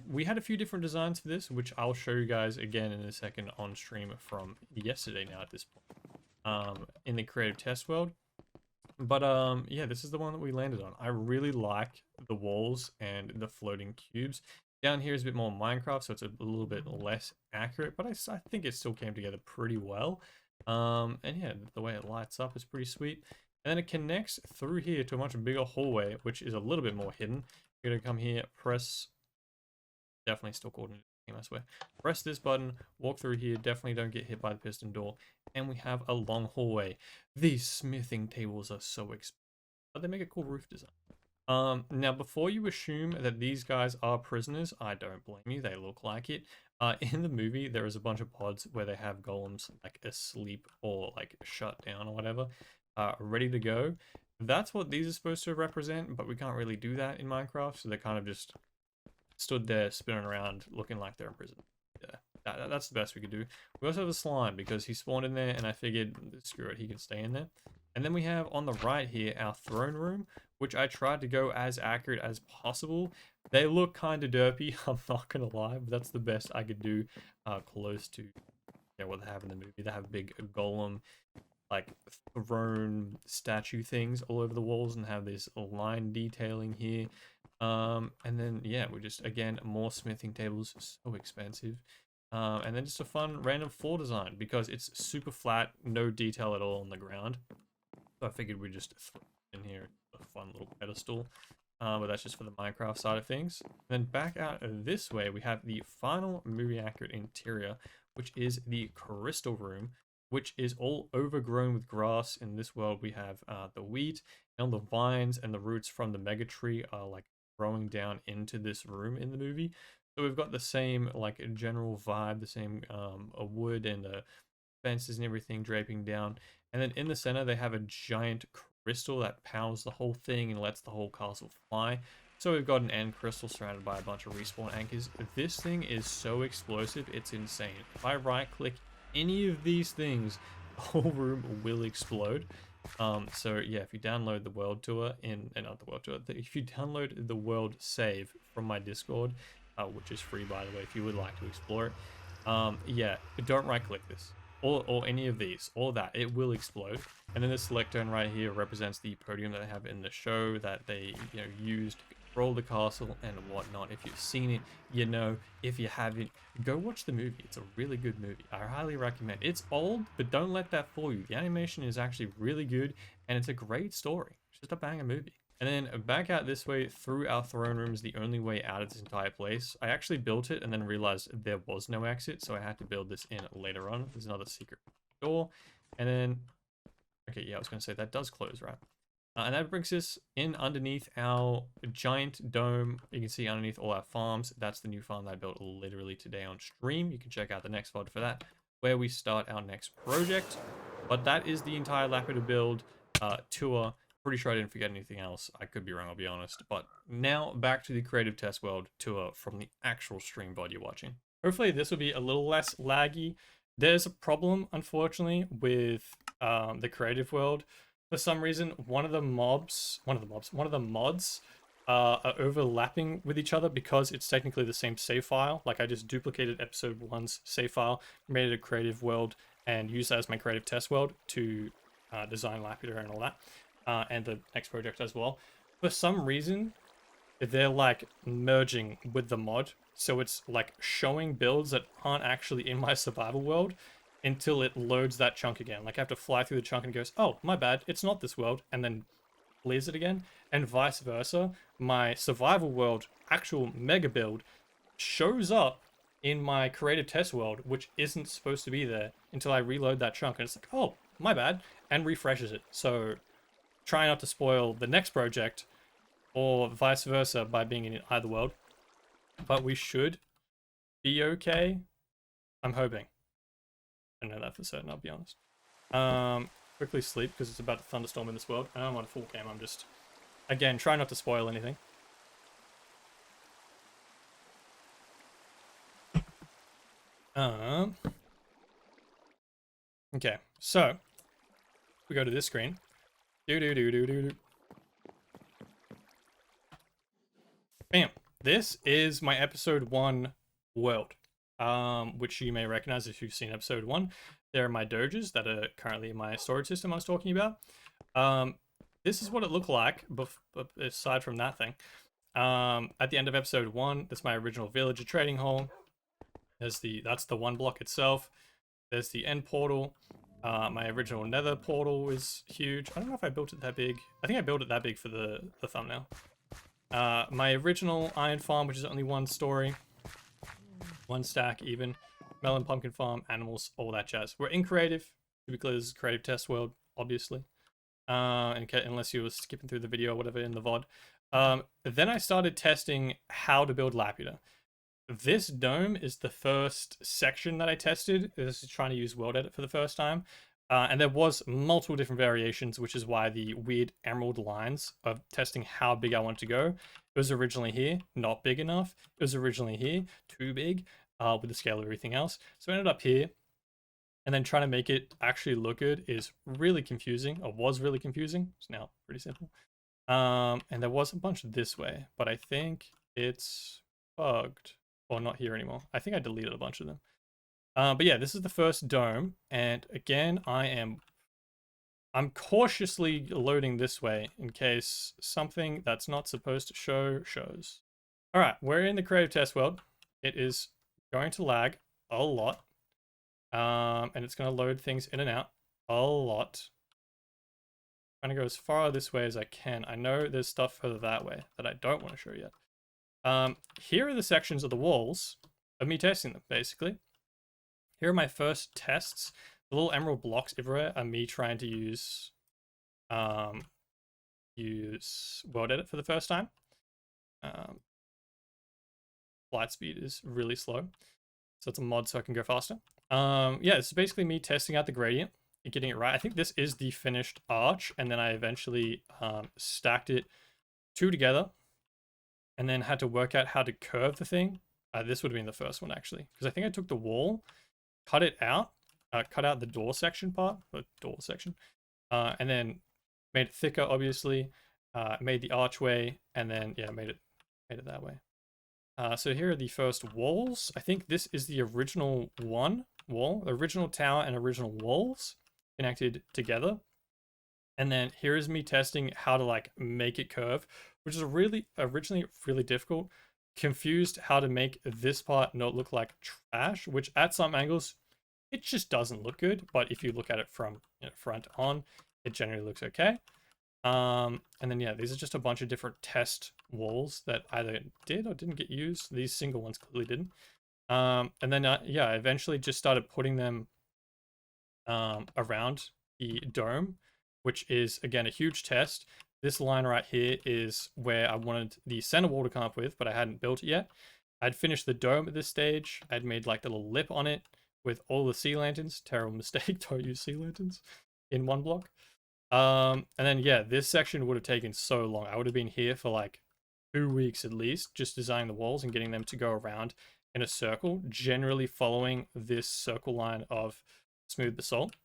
We had a few different designs for this, which I'll show you guys again in a second on stream from yesterday now at this point, in the creative test world. But yeah, this is the one that we landed on. I really like the walls and the floating cubes. Down here is a bit more Minecraft, so it's a little bit less accurate, but I think it still came together pretty well. And yeah, the way it lights up is pretty sweet. And then it connects through here to a much bigger hallway, which is a little bit more hidden. You're gonna come here, press, definitely still coordinated, I swear. Press this button, walk through here, definitely don't get hit by the piston door, and we have a long hallway. These smithing tables are so expensive, but they make a cool roof design. Now, before you assume that these guys are prisoners, I don't blame you, they look like it. In the movie, there is a bunch of pods where they have golems like asleep or like shut down or whatever, ready to go. That's what these are supposed to represent, but we can't really do that in Minecraft, so they're kind of just stood there spinning around looking like they're in prison. Yeah, that's the best we could do. We also have a slime because he spawned in there and I figured, screw it, he can stay in there. And then we have on the right here our throne room, which I tried to go as accurate as possible. They look kind of derpy, I'm not gonna lie, but that's the best I could do close to what they have in the movie. They have big golem, like throne statue things all over the walls and have this line detailing here. And then yeah, we just, again, more smithing tables, so expensive. And then just a fun random floor design because it's super flat, no detail at all on the ground. So I figured we'd just throw in here a fun little pedestal. But that's just for the Minecraft side of things. Then back out this way, we have the final movie accurate interior, which is the crystal room, which is all overgrown with grass. In this world, we have the wheat and the vines and the roots from the mega tree are like growing down into this room in the movie. So we've got the same like general vibe, the same a wood and fences and everything draping down. And then in the center, they have a giant crystal that powers the whole thing and lets the whole castle fly. So we've got an end crystal surrounded by a bunch of respawn anchors. This thing is so explosive, it's insane. If I right click any of these things, the whole room will explode. So yeah, if you download the world tour not the world tour, if you download the world save from my Discord, which is free by the way, if you would like to explore it, yeah, don't right click this or any of these or that, it will explode. And then this lectern right here represents the podium that they have in the show that they used to control the castle and whatnot. If you've seen it, you know. If you haven't, go watch the movie. It's a really good movie. I highly recommend. It's old, but don't let that fool you. The animation is actually really good and it's a great story. It's just a banger movie. And then back out this way through our throne room is the only way out of this entire place. I actually built it and then realized there was no exit, so I had to build this in later on. There's another secret door. And then, okay, yeah, I was going to say that does close, right? And that brings us in underneath our giant dome. You can see underneath all our farms. That's the new farm that I built literally today on stream. You can check out the next VOD for that, where we start our next project. But that is the entire Lapidar build tour. Pretty sure I didn't forget anything else. I could be wrong, I'll be honest. But now back to the creative test world tour from the actual stream VOD you're watching. Hopefully this will be a little less laggy. There's a problem, unfortunately, with the creative world. For some reason, one of the mods are overlapping with each other because it's technically the same save file. Like I just duplicated episode 1's save file, made it a creative world, and used that as my creative test world to design Lapidar and all that. And the next project as well. For some reason, they're like merging with the mod, so it's like showing builds that aren't actually in my survival world until it loads that chunk again. Like I have to fly through the chunk and it goes, oh, my bad, it's not this world, and then clears it again, and vice versa. My survival world actual mega build shows up in my creative test world, which isn't supposed to be there until I reload that chunk, and it's like, oh, my bad, and refreshes it. So try not to spoil the next project or vice versa by being in either world, but we should be okay. I'm hoping. I don't know that for certain, I'll be honest. Quickly sleep because it's about to thunderstorm in this world. I'm on a full cam, I'm just Again, try not to spoil anything. Okay, so we go to this screen. Bam. This is my episode 1 world, which you may recognize if you've seen episode 1. There are my doges that are currently in my storage system I was talking about. This is what it looked like, aside from that thing. At the end of episode 1, that's my original villager trading hall. That's the one block itself. There's the end portal. My original nether portal is huge. I don't know if I built it that big. I think I built it that big for the thumbnail. My original iron farm, which is only 1 story. 1 stack even. Melon pumpkin farm, animals, all that jazz. We're in creative. Typically this is creative test world, obviously. Unless you were skipping through the video or whatever in the VOD. Then I started testing how to build Lapida. This dome is the first section that I tested. This is trying to use World Edit for the first time. And there was multiple different variations, which is why the weird emerald lines of testing how big I wanted to go. It was originally here, not big enough. It was originally here, too big, with the scale of everything else. So I ended up here. And then trying to make it actually look good is really confusing, or was really confusing. It's now pretty simple. And there was a bunch this way, but I think it's bugged. Or not here anymore. I think I deleted a bunch of them. But yeah, this is the first dome. And again, I'm cautiously loading this way in case something that's not supposed to show shows. All right, we're in the creative test world. It is going to lag a lot. And it's going to load things in and out a lot. I'm trying to go as far this way as I can. I know there's stuff further that way that I don't want to show yet. Here are the sections of the walls of me testing them, basically. Here are my first tests. The little emerald blocks everywhere are me trying to use World Edit for the first time. Flight speed is really slow, so it's a mod so I can go faster. Yeah, it's basically me testing out the gradient and getting it right. I think this is the finished arch, and then I eventually stacked it 2 together. And then had to work out how to curve the thing. This would have been the first one, actually. Because I think I took the wall, cut it out, cut out the door section part, and then made it thicker, obviously. Made the archway, and then, yeah, made it that way. So here are the first walls. I think this is the original original tower and original walls connected together. And then here is me testing how to like make it curve, which is originally really difficult. Confused how to make this part not look like trash, which at some angles, it just doesn't look good. But if you look at it from front on, it generally looks okay. And then, yeah, these are just a bunch of different test walls that either did or didn't get used. These single ones clearly didn't. And then, yeah, I eventually just started putting them around the dome, which is, again, a huge test. This line right here is where I wanted the center wall to come up with, but I hadn't built it yet. I'd finished the dome at this stage. I'd made like the little lip on it with all the sea lanterns. Terrible mistake, don't use sea lanterns in one block. And then, yeah, this section would have taken so long. I would have been here for like 2 weeks at least, just designing the walls and getting them to go around in a circle, generally following this circle line of smooth basalt.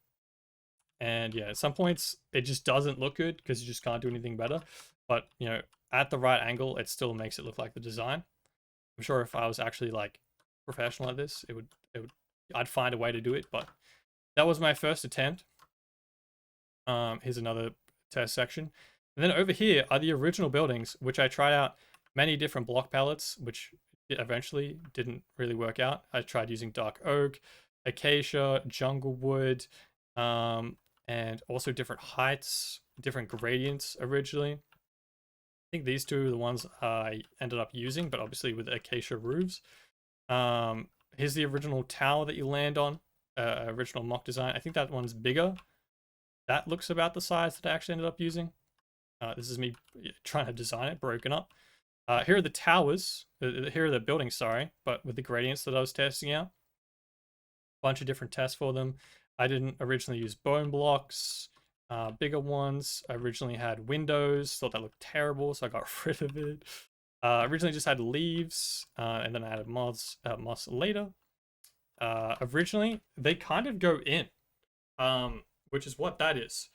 And yeah, at some points it just doesn't look good because you just can't do anything better. But at the right angle, it still makes it look like the design. I'm sure if I was actually like professional at this, I'd find a way to do it. But that was my first attempt. Here's another test section. And then over here are the original buildings, which I tried out many different block palettes, which eventually didn't really work out. I tried using dark oak, acacia, jungle wood, and also different heights, different gradients originally. I think these two are the ones I ended up using, but obviously with acacia roofs. Here's the original tower that you land on, original mock design. I think that one's bigger. That looks about the size that I actually ended up using. This is me trying to design it, broken up. Here are the towers. Here are the buildings, sorry, but with the gradients that I was testing out. Bunch of different tests for them. I didn't originally use bone blocks. bigger ones. I originally had windows, thought that looked terrible, so I got rid of it. Originally just had leaves, and then I added moss later. Originally, they kind of go in, which is what that is.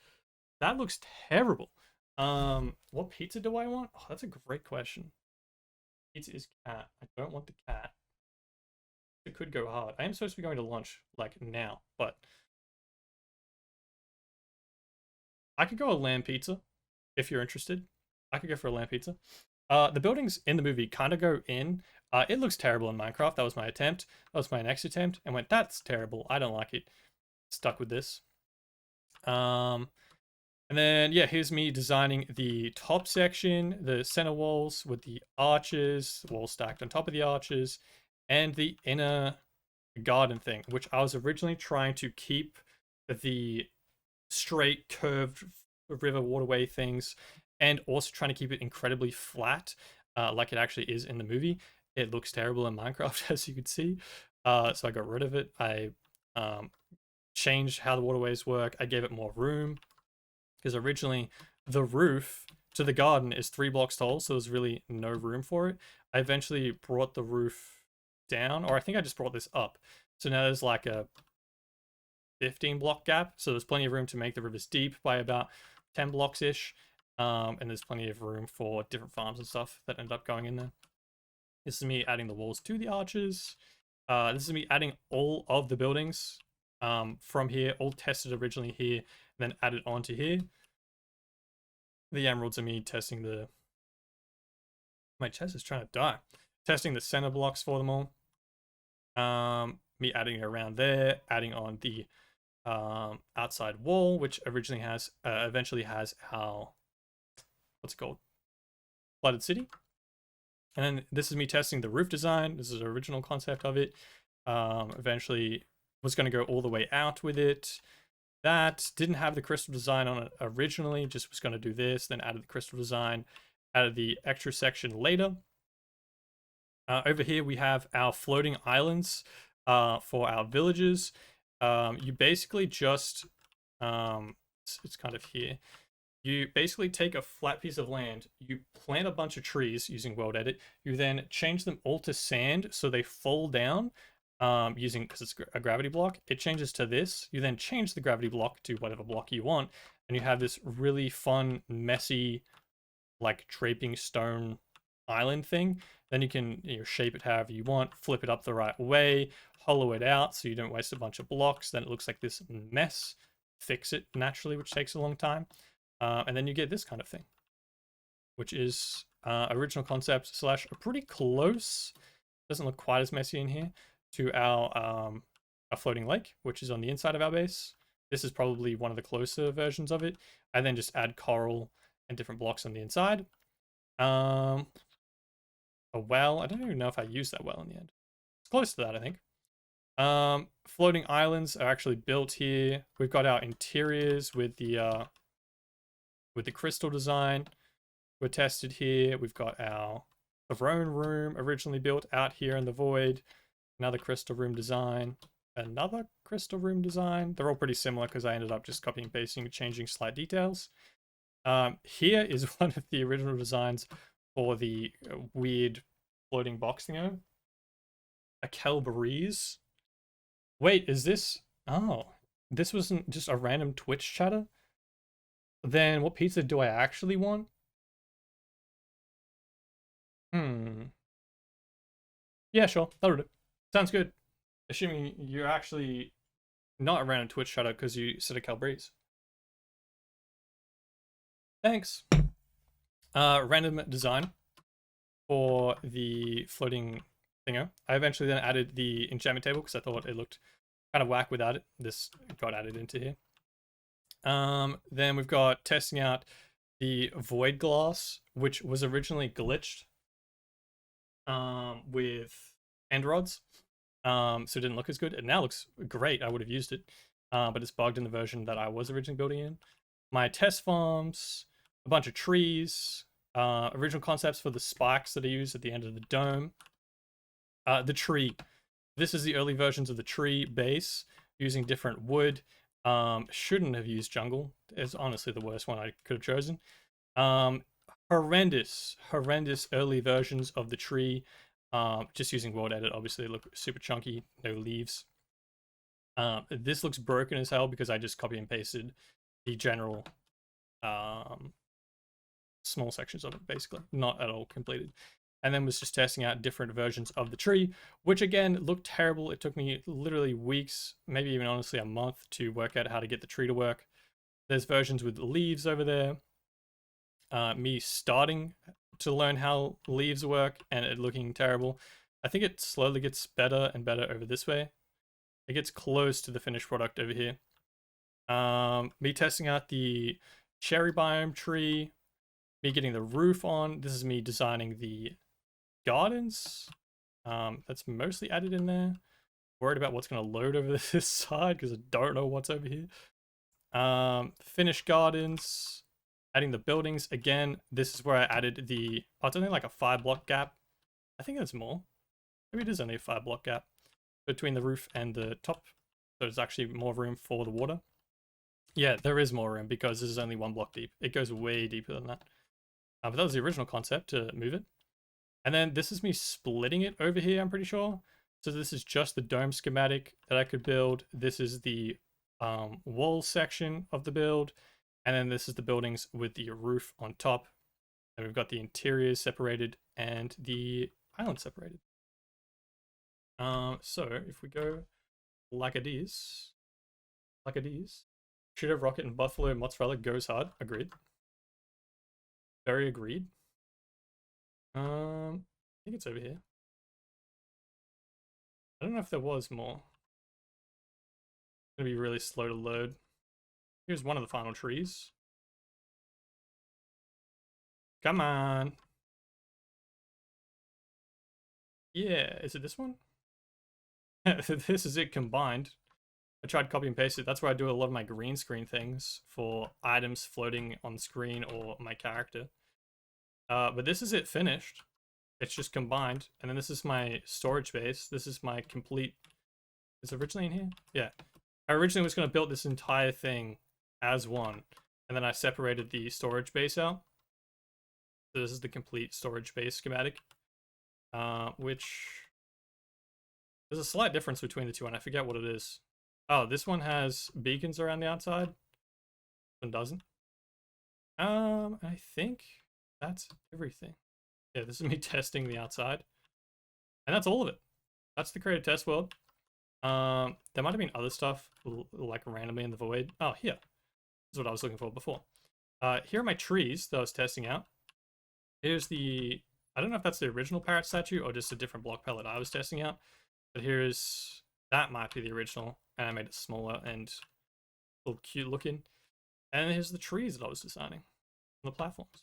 That looks terrible. What pizza do I want? Oh, that's a great question. Pizza is cat. I don't want the cat. It could go hard. I am supposed to be going to lunch, like, now, but I could go a lamb pizza, if you're interested. I could go for a lamb pizza. The buildings in the movie kind of go in. It looks terrible in Minecraft. That was my attempt. That was my next attempt. And went, that's terrible. I don't like it. Stuck with this. And then, yeah, here's me designing the top section, the center walls with the arches, the walls stacked on top of the arches, and the inner garden thing, which I was originally trying to keep the straight curved river waterway things, and also trying to keep it incredibly flat, like it actually is in the movie. It looks terrible in Minecraft, as you can see. So I got rid of it. I changed how the waterways work. I gave it more room, because originally the roof to the garden is 3 blocks tall, so there's really no room for it. I eventually brought the roof down, or I think I just brought this up. So now there's like a 15 block gap, so there's plenty of room to make the rivers deep by about 10 blocks ish, and there's plenty of room for different farms and stuff that end up going in there. This is me adding the walls to the arches. This is me adding all of the buildings from here, all tested originally here, then added onto here. The emeralds are me testing the... My chest is trying to die. Testing the center blocks for them all. Me adding around there, adding on the outside wall, which originally has, eventually has our, what's it called? Flooded city. And then this is me testing the roof design. This is the original concept of it. Eventually was going to go all the way out with it. That didn't have the crystal design on it originally, just was going to do this, then added the crystal design, added the extra section later. Over here we have our floating islands for our villages. You basically just, it's kind of here. You basically take a flat piece of land, you plant a bunch of trees using World Edit, you then change them all to sand so they fall down using, because it's a gravity block, it changes to this. You then change the gravity block to whatever block you want, and you have this really fun, messy, like draping stone island thing. Then you can shape it however you want, flip it up the right way, hollow it out so you don't waste a bunch of blocks. Then it looks like this mess. Fix it naturally, which takes a long time. And then you get this kind of thing, which is original concept slash pretty close. Doesn't look quite as messy in here to our floating lake, which is on the inside of our base. This is probably one of the closer versions of it. I then just add coral and different blocks on the inside. A well, I don't even know if I used that well in the end. It's close to that, I think. Floating islands are actually built here. We've got our interiors with the crystal design. We're tested here. We've got our throne room originally built out here in the void. Another crystal room design. Another crystal room design. They're all pretty similar because I ended up just copying and pasting, changing slight details. Here is one of the original designs for the weird floating box thingo. A Calbreeze. Wait, is this... Oh, this wasn't just a random Twitch chatter? Then what pizza do I actually want? Yeah, sure. That'll do. Sounds good. Assuming you're actually not a random Twitch chatter because you said a Calbreeze. Thanks. Random design for the floating thingo. I eventually then added the enchantment table because I thought it looked kind of whack without it. This got added into here. Then we've got testing out the void glass, which was originally glitched with end rods. So it didn't look as good. It now looks great. I would have used it, but it's bugged in the version that I was originally building in. My test farms, a bunch of trees, original concepts for the spikes that I used at the end of the dome. The tree. This is the early versions of the tree base using different wood. Shouldn't have used jungle. It's honestly the worst one I could have chosen. Um, horrendous early versions of the tree. Just using world edit, obviously they look super chunky, no leaves. This looks broken as hell because I just copy and pasted the general small sections of it, basically, not at all completed. And then was just testing out different versions of the tree, which again looked terrible. It took me literally weeks, maybe even honestly a month, to work out how to get the tree to work. There's versions with leaves over there. Me starting to learn how leaves work and it looking terrible. I think it slowly gets better and better over this way. It gets close to the finished product over here. Me testing out the cherry biome tree, me getting the roof on. This is me designing the gardens. That's mostly added in there. Worried about what's going to load over this side because I don't know what's over here. Finished gardens, adding the buildings. Again, this is where I added the, oh, it's only like a 5-block gap. I think there's more. Maybe it is only a 5-block gap between the roof and the top. So there's actually more room for the water. Yeah, there is more room because this is only 1 block deep. It goes way deeper than that. But that was the original concept, to move it. And then this is me splitting it over here, I'm pretty sure. So this is just the dome schematic that I could build. This is the wall section of the build. And then this is the buildings with the roof on top. And we've got the interiors separated and the island separated. So if we go like it is, Shooter, Rocket, and Buffalo Mozzarella goes hard. Agreed. Very agreed. I think it's over here. I don't know if there was more. It's gonna be really slow to load. Here's one of the final trees. Come on. Yeah, is it this one? This is it combined. I tried copy and paste it. That's where I do a lot of my green screen things for items floating on screen or my character. But this is it finished. It's just combined. And then this is my storage space. This is my complete... Is it originally in here? Yeah. I originally was going to build this entire thing as one. And then I separated the storage base out. So this is the complete storage base schematic. Which... There's a slight difference between the two, and I forget what it is. Oh, this one has beacons around the outside. This one doesn't. I think that's everything. Yeah, this is me testing the outside. And that's all of it. That's the created test world. There might have been other stuff, like randomly in the void. Oh, here. This is what I was looking for before. Here are my trees that I was testing out. Here's the... I don't know if that's the original parrot statue or just a different block palette I was testing out. But here's... That might be the original. And I made it smaller and a little cute looking. And here's the trees that I was designing on the platforms.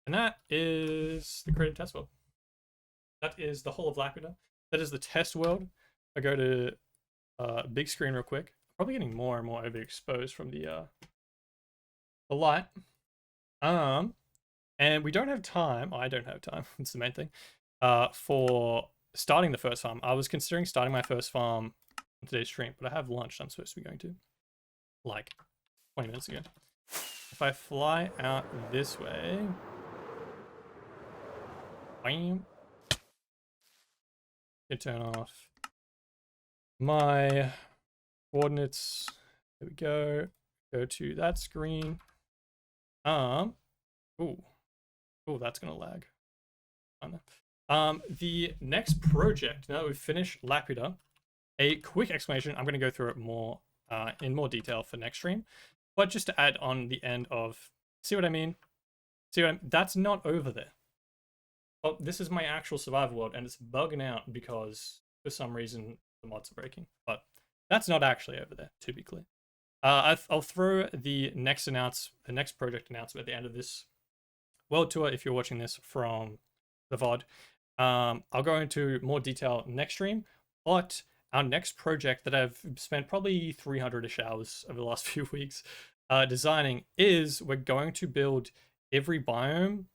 And that is the created test world. That is the whole of Laputa. That is the test world. I go to big screen real quick. Probably getting more and more overexposed from the light. And we don't have time. I don't have time. That's the main thing. For starting the first farm. I was considering starting my first farm on today's stream, but I have lunch I'm supposed to be going to. Like 20 minutes ago. If I fly out this way... Bam. I turn off my coordinates. There we go. Go to that screen. Ooh, that's gonna lag. The next project, now that we've finished Laputa, a quick explanation. I'm gonna go through it more in more detail for next stream, but just to add on the end of, see what I mean? That's not over there. Oh, this is my actual survival world, and it's bugging out because for some reason the mods are breaking. But that's not actually over there, to be clear. I'll throw the next project announcement at the end of this world tour if you're watching this from the VOD. I'll go into more detail next stream, but our next project that I've spent probably 300-ish hours over the last few weeks designing is we're going to build every biome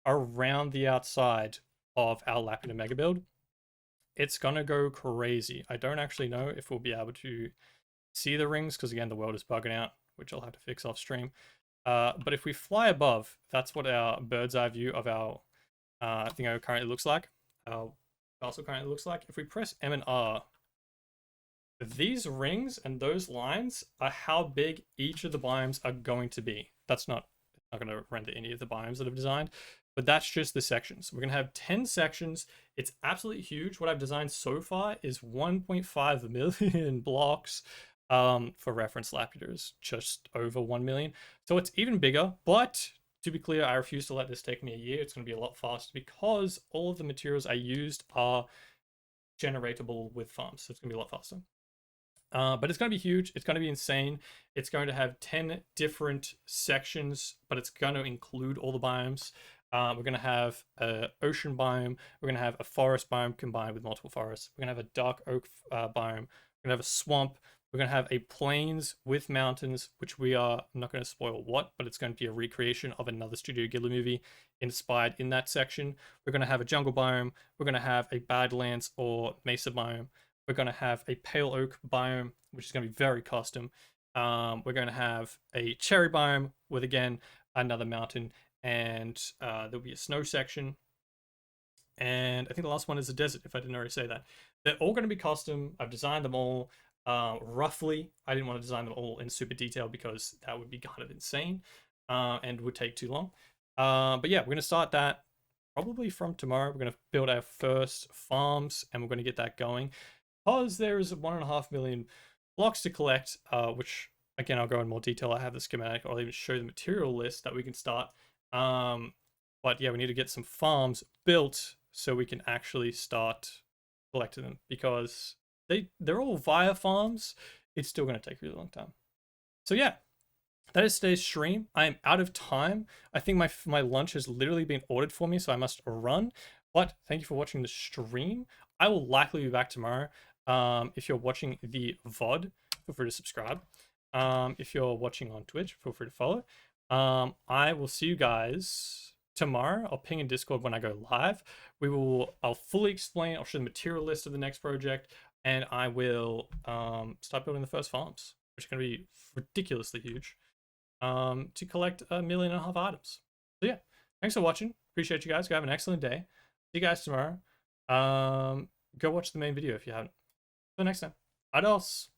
around the outside of our Laputa mega build. It's gonna go crazy. I don't actually know if we'll be able to see the rings because again the world is bugging out, which I'll have to fix off stream. But if we fly above, that's what our bird's eye view of our thing currently looks like. Our castle currently looks like. If we press M and R, these rings and those lines are how big each of the biomes are going to be. That's not going to render any of the biomes that I've designed, but that's just the sections. We're going to have 10 sections. It's absolutely huge. What I've designed so far is 1.5 million blocks. For reference, Laputa is just over 1 million. So it's even bigger, but to be clear, I refuse to let this take me a year. It's going to be a lot faster because all of the materials I used are generatable with farms. So it's going to be a lot faster. But it's going to be huge. It's going to be insane. It's going to have 10 different sections, but it's going to include all the biomes. We're going to have an ocean biome. We're going to have a forest biome combined with multiple forests. We're going to have a dark oak biome. We're going to have a swamp. We're going to have a plains with mountains, which we are I'm not going to spoil what, but it's going to be a recreation of another Studio Ghibli movie inspired in that section. We're going to have a jungle biome. We're going to have a badlands or mesa biome. We're going to have a pale oak biome, which is going to be very custom. We're going to have a cherry biome with, again, another mountain, and there'll be a snow section. And I think the last one is a desert, if I didn't already say that. They're all going to be custom. I've designed them all roughly. I didn't want to design them all in super detail because that would be kind of insane and would take too long. But yeah, we're going to start that probably from tomorrow. We're going to build our first farms, and we're going to get that going. Because there is 1.5 million blocks to collect, which again I'll go in more detail. I have the schematic. I'll even show the material list that we can start. But yeah, we need to get some farms built so we can actually start collecting them, because they're all via farms. It's still going to take a really long time. So yeah, that is today's stream. I am out of time. I think my lunch has literally been ordered for me, so I must run. But thank you for watching the stream. I will likely be back tomorrow. If you're watching the VOD, feel free to subscribe. If you're watching on Twitch, feel free to follow. I will see you guys tomorrow. I'll ping in Discord when I go live. I'll fully explain. I'll show the material list of the next project, and I will start building the first farms, which are going to be ridiculously huge, to collect 1.5 million items. So yeah, thanks for watching. Appreciate you guys. Go have an excellent day. See you guys tomorrow. Go watch the main video if you haven't. Till next time. Adios.